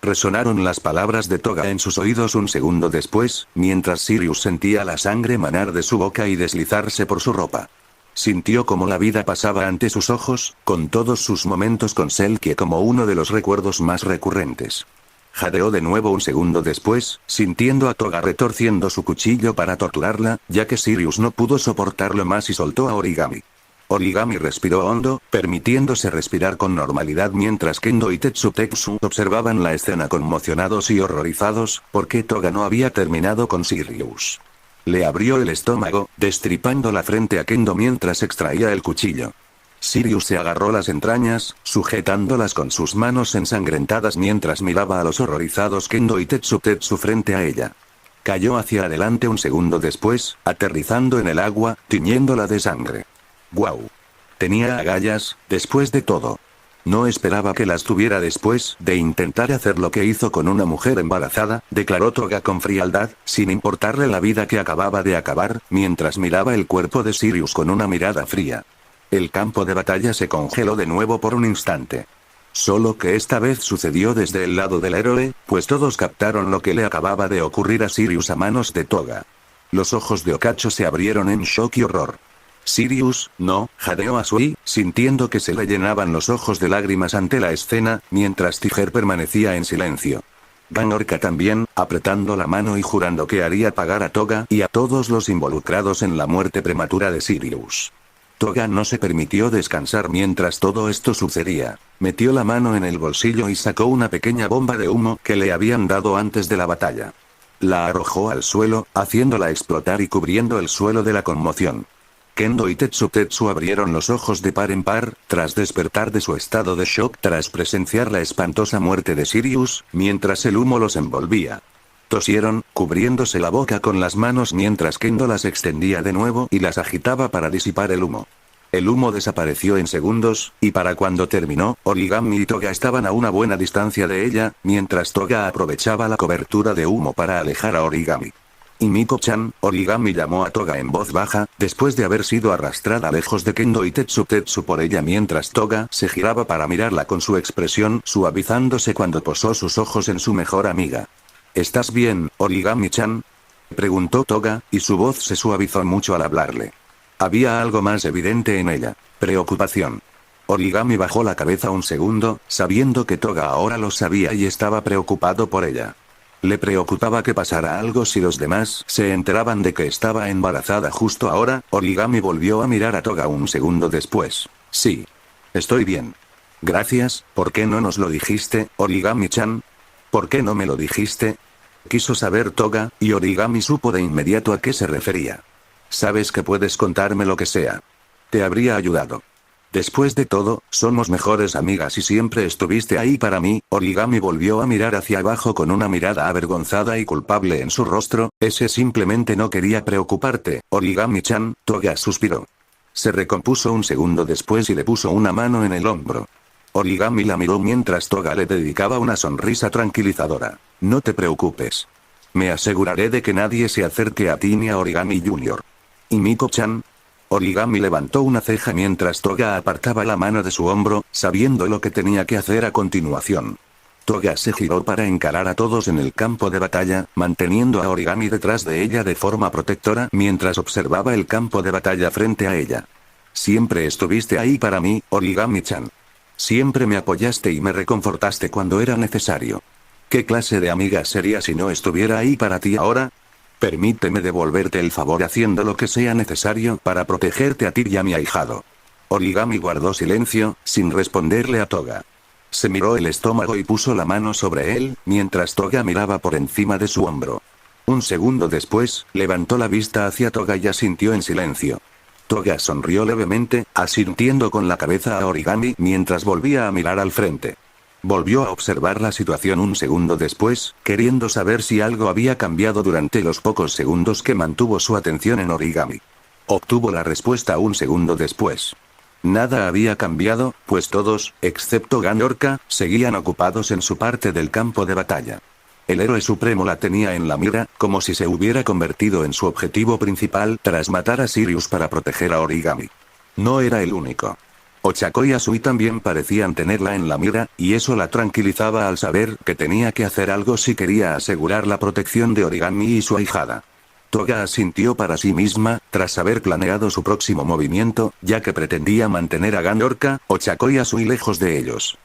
Resonaron las palabras de Toga en sus oídos un segundo después, mientras Sirius sentía la sangre manar de su boca y deslizarse por su ropa. Sintió como la vida pasaba ante sus ojos, con todos sus momentos con Selkie como uno de los recuerdos más recurrentes. Jadeó de nuevo un segundo después, sintiendo a Toga retorciendo su cuchillo para torturarla, ya que Sirius no pudo soportarlo más y soltó a Origami. Origami respiró hondo, permitiéndose respirar con normalidad mientras Kendo y Tetsu observaban la escena conmocionados y horrorizados, porque Toga no había terminado con Sirius. Le abrió el estómago, destripando la frente a Kendo mientras extraía el cuchillo. Sirius se agarró las entrañas, sujetándolas con sus manos ensangrentadas mientras miraba a los horrorizados Kendo y Tetsu frente a ella. Cayó hacia adelante un segundo después, aterrizando en el agua, tiñéndola de sangre. ¡Guau! Tenía agallas, después de todo. No esperaba que las tuviera después de intentar hacer lo que hizo con una mujer embarazada, declaró Toga con frialdad, sin importarle la vida que acababa de acabar, mientras miraba el cuerpo de Sirius con una mirada fría. El campo de batalla se congeló de nuevo por un instante. Solo que esta vez sucedió desde el lado del héroe, pues todos captaron lo que le acababa de ocurrir a Sirius a manos de Toga. Los ojos de Okacho se abrieron en shock y horror. Sirius, no, jadeó Asui, sintiendo que se le llenaban los ojos de lágrimas ante la escena, mientras Tiger permanecía en silencio. Ganorka también, apretando la mano y jurando que haría pagar a Toga y a todos los involucrados en la muerte prematura de Sirius. Toga no se permitió descansar mientras todo esto sucedía. Metió la mano en el bolsillo y sacó una pequeña bomba de humo que le habían dado antes de la batalla. La arrojó al suelo, haciéndola explotar y cubriendo el suelo de la conmoción. Kendo y Tetsu abrieron los ojos de par en par, tras despertar de su estado de shock tras presenciar la espantosa muerte de Sirius, mientras el humo los envolvía. Tosieron, cubriéndose la boca con las manos mientras Kendo las extendía de nuevo y las agitaba para disipar el humo. El humo desapareció en segundos, y para cuando terminó, Origami y Toga estaban a una buena distancia de ella, mientras Toga aprovechaba la cobertura de humo para alejar a Origami. Y Miko-chan, Origami llamó a Toga en voz baja, después de haber sido arrastrada lejos de Kendo y Tetsu por ella mientras Toga se giraba para mirarla con su expresión suavizándose cuando posó sus ojos en su mejor amiga. ¿Estás bien, Origami-chan? Preguntó Toga, y su voz se suavizó mucho al hablarle. Había algo más evidente en ella: preocupación. Origami bajó la cabeza un segundo, sabiendo que Toga ahora lo sabía y estaba preocupado por ella. Le preocupaba que pasara algo si los demás se enteraban de que estaba embarazada justo ahora. Origami volvió a mirar a Toga un segundo después. Sí. Estoy bien. Gracias, ¿por qué no nos lo dijiste, Origami-chan? ¿Por qué no me lo dijiste? Quiso saber Toga, y Origami supo de inmediato a qué se refería. Sabes que puedes contarme lo que sea. Te habría ayudado. Después de todo, somos mejores amigas y siempre estuviste ahí para mí. Origami volvió a mirar hacia abajo con una mirada avergonzada y culpable en su rostro. Ese simplemente no quería preocuparte, Origami-chan. Toga suspiró. Se recompuso un segundo después y le puso una mano en el hombro. Origami la miró mientras Toga le dedicaba una sonrisa tranquilizadora. No te preocupes. Me aseguraré de que nadie se acerque a ti ni a Origami Jr. ¿Y Miko-chan? Origami levantó una ceja mientras Toga apartaba la mano de su hombro, sabiendo lo que tenía que hacer a continuación. Toga se giró para encarar a todos en el campo de batalla, manteniendo a Origami detrás de ella de forma protectora mientras observaba el campo de batalla frente a ella. Siempre estuviste ahí para mí, Origami-chan. Siempre me apoyaste y me reconfortaste cuando era necesario. ¿Qué clase de amiga sería si no estuviera ahí para ti ahora? Permíteme devolverte el favor haciendo lo que sea necesario para protegerte a ti y a mi ahijado. Origami guardó silencio, sin responderle a Toga. Se miró el estómago y puso la mano sobre él, mientras Toga miraba por encima de su hombro. Un segundo después, levantó la vista hacia Toga y asintió en silencio. Toga sonrió levemente, asintiendo con la cabeza a Origami mientras volvía a mirar al frente. Volvió a observar la situación un segundo después, queriendo saber si algo había cambiado durante los pocos segundos que mantuvo su atención en Origami. Obtuvo la respuesta un segundo después. Nada había cambiado, pues todos, excepto Ganorka, seguían ocupados en su parte del campo de batalla. El héroe supremo la tenía en la mira, como si se hubiera convertido en su objetivo principal tras matar a Sirius para proteger a Origami. No era el único. Ochako y Asui también parecían tenerla en la mira, y eso la tranquilizaba al saber que tenía que hacer algo si quería asegurar la protección de Origami y su ahijada. Toga asintió para sí misma, tras haber planeado su próximo movimiento, ya que pretendía mantener a Ganorka, Ochako y Asui lejos de ellos.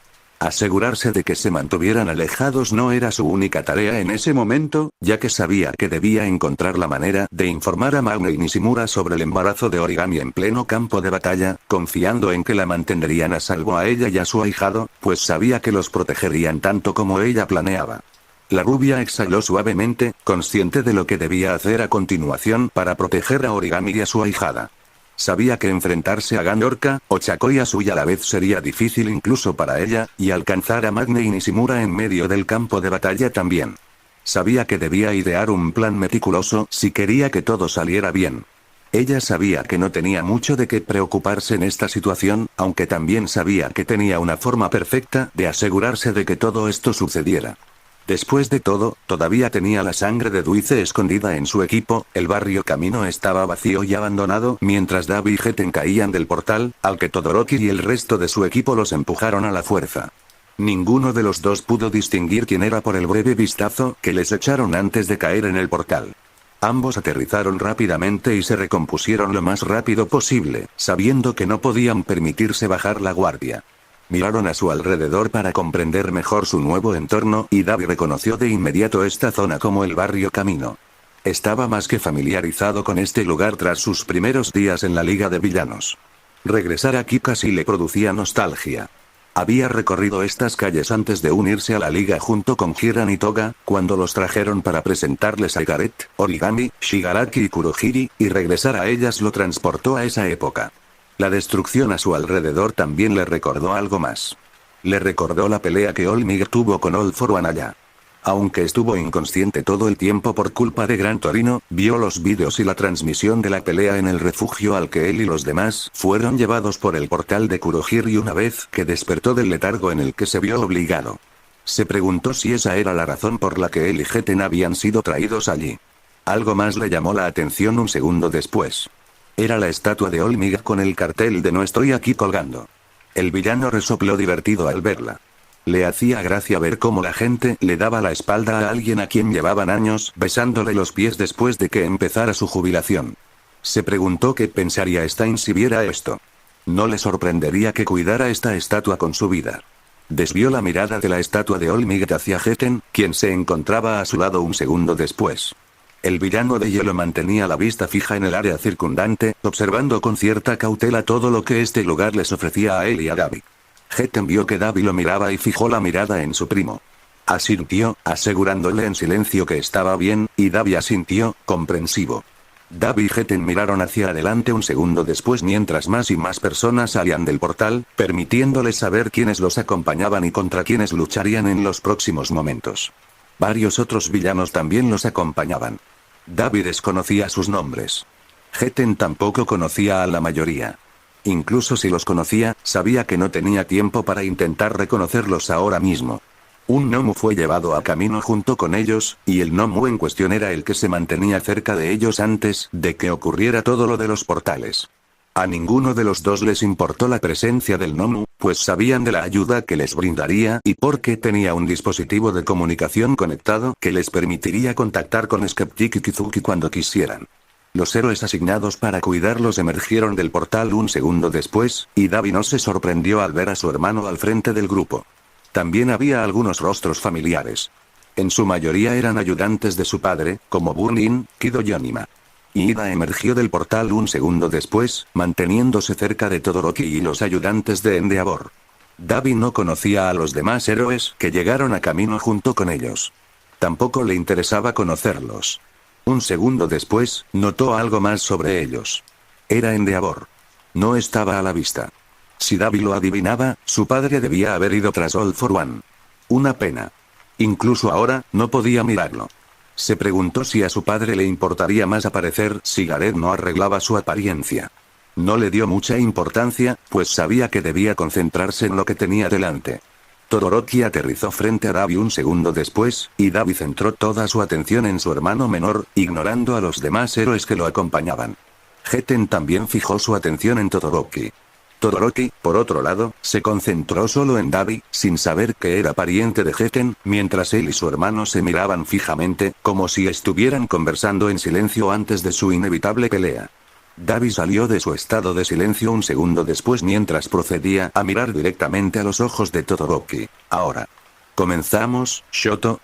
Asegurarse de que se mantuvieran alejados no era su única tarea en ese momento, ya que sabía que debía encontrar la manera de informar a Magne y Nishimura sobre el embarazo de Origami en pleno campo de batalla, confiando en que la mantendrían a salvo a ella y a su ahijado, pues sabía que los protegerían tanto como ella planeaba. La rubia exhaló suavemente, consciente de lo que debía hacer a continuación para proteger a Origami y a su ahijada. Sabía que enfrentarse a Ganorka, Ochako y Asui a la vez sería difícil incluso para ella, y alcanzar a Magne y Nishimura en medio del campo de batalla también. Sabía que debía idear un plan meticuloso si quería que todo saliera bien. Ella sabía que no tenía mucho de qué preocuparse en esta situación, aunque también sabía que tenía una forma perfecta de asegurarse de que todo esto sucediera. Después de todo, todavía tenía la sangre de Duice escondida en su equipo, el barrio Camino estaba vacío y abandonado mientras Dabi y Geten caían del portal, al que Todoroki y el resto de su equipo los empujaron a la fuerza. Ninguno de los dos pudo distinguir quién era por el breve vistazo que les echaron antes de caer en el portal. Ambos aterrizaron rápidamente y se recompusieron lo más rápido posible, sabiendo que no podían permitirse bajar la guardia. Miraron a su alrededor para comprender mejor su nuevo entorno, y Dabi reconoció de inmediato esta zona como el barrio Camino. Estaba más que familiarizado con este lugar tras sus primeros días en la Liga de Villanos. Regresar aquí casi le producía nostalgia. Había recorrido estas calles antes de unirse a la liga junto con Hiran y Toga, cuando los trajeron para presentarles a Gareth, Origami, Shigaraki y Kurohiri, y regresar a ellas lo transportó a esa época. La destrucción a su alrededor también le recordó algo más. Le recordó la pelea que All Might tuvo con All For One allá. Aunque estuvo inconsciente todo el tiempo por culpa de Gran Torino, vio los vídeos y la transmisión de la pelea en el refugio al que él y los demás fueron llevados por el portal de Kurohiri una vez que despertó del letargo en el que se vio obligado. Se preguntó si esa era la razón por la que él y Geten habían sido traídos allí. Algo más le llamó la atención un segundo después. Era la estatua de All Might con el cartel de "No estoy aquí" colgando. El villano resopló divertido al verla. Le hacía gracia ver cómo la gente le daba la espalda a alguien a quien llevaban años besándole los pies después de que empezara su jubilación. Se preguntó qué pensaría Stein si viera esto. No le sorprendería que cuidara esta estatua con su vida. Desvió la mirada de la estatua de All Might hacia Geten, quien se encontraba a su lado un segundo después. El villano de hielo mantenía la vista fija en el área circundante, observando con cierta cautela todo lo que este lugar les ofrecía a él y a Dabi. Geten vio que Dabi lo miraba y fijó la mirada en su primo. Asintió, asegurándole en silencio que estaba bien, y Dabi asintió, comprensivo. Dabi y Geten miraron hacia adelante un segundo después mientras más y más personas salían del portal, permitiéndoles saber quiénes los acompañaban y contra quiénes lucharían en los próximos momentos. Varios otros villanos también los acompañaban. Dabi desconocía sus nombres. Geten tampoco conocía a la mayoría. Incluso si los conocía, sabía que no tenía tiempo para intentar reconocerlos ahora mismo. Un Nomu fue llevado a camino junto con ellos, y el Nomu en cuestión era el que se mantenía cerca de ellos antes de que ocurriera todo lo de los portales. A ninguno de los dos les importó la presencia del Nomu, pues sabían de la ayuda que les brindaría y porque tenía un dispositivo de comunicación conectado que les permitiría contactar con Skeptic y Kizuki cuando quisieran. Los héroes asignados para cuidarlos emergieron del portal un segundo después, y Dabi no se sorprendió al ver a su hermano al frente del grupo. También había algunos rostros familiares. En su mayoría eran ayudantes de su padre, como Burnin, Kido y Onima. Ida emergió del portal un segundo después, manteniéndose cerca de Todoroki y los ayudantes de Endeavor. Dabi no conocía a los demás héroes que llegaron a camino junto con ellos. Tampoco le interesaba conocerlos. Un segundo después, notó algo más sobre ellos. Era Endeavor. No estaba a la vista. Si Dabi lo adivinaba, su padre debía haber ido tras All For One. Una pena. Incluso ahora, no podía mirarlo. Se preguntó si a su padre le importaría más aparecer si Gareth no arreglaba su apariencia. No le dio mucha importancia, pues sabía que debía concentrarse en lo que tenía delante. Todoroki aterrizó frente a Dabi un segundo después, y Dabi centró toda su atención en su hermano menor, ignorando a los demás héroes que lo acompañaban. Geten también fijó su atención en Todoroki. Todoroki, por otro lado, se concentró solo en Dabi, sin saber que era pariente de Geten, mientras él y su hermano se miraban fijamente, como si estuvieran conversando en silencio antes de su inevitable pelea. Davi salió de su estado de silencio un segundo después mientras procedía a mirar directamente a los ojos de Todoroki. Ahora. ¿Comenzamos, Shoto?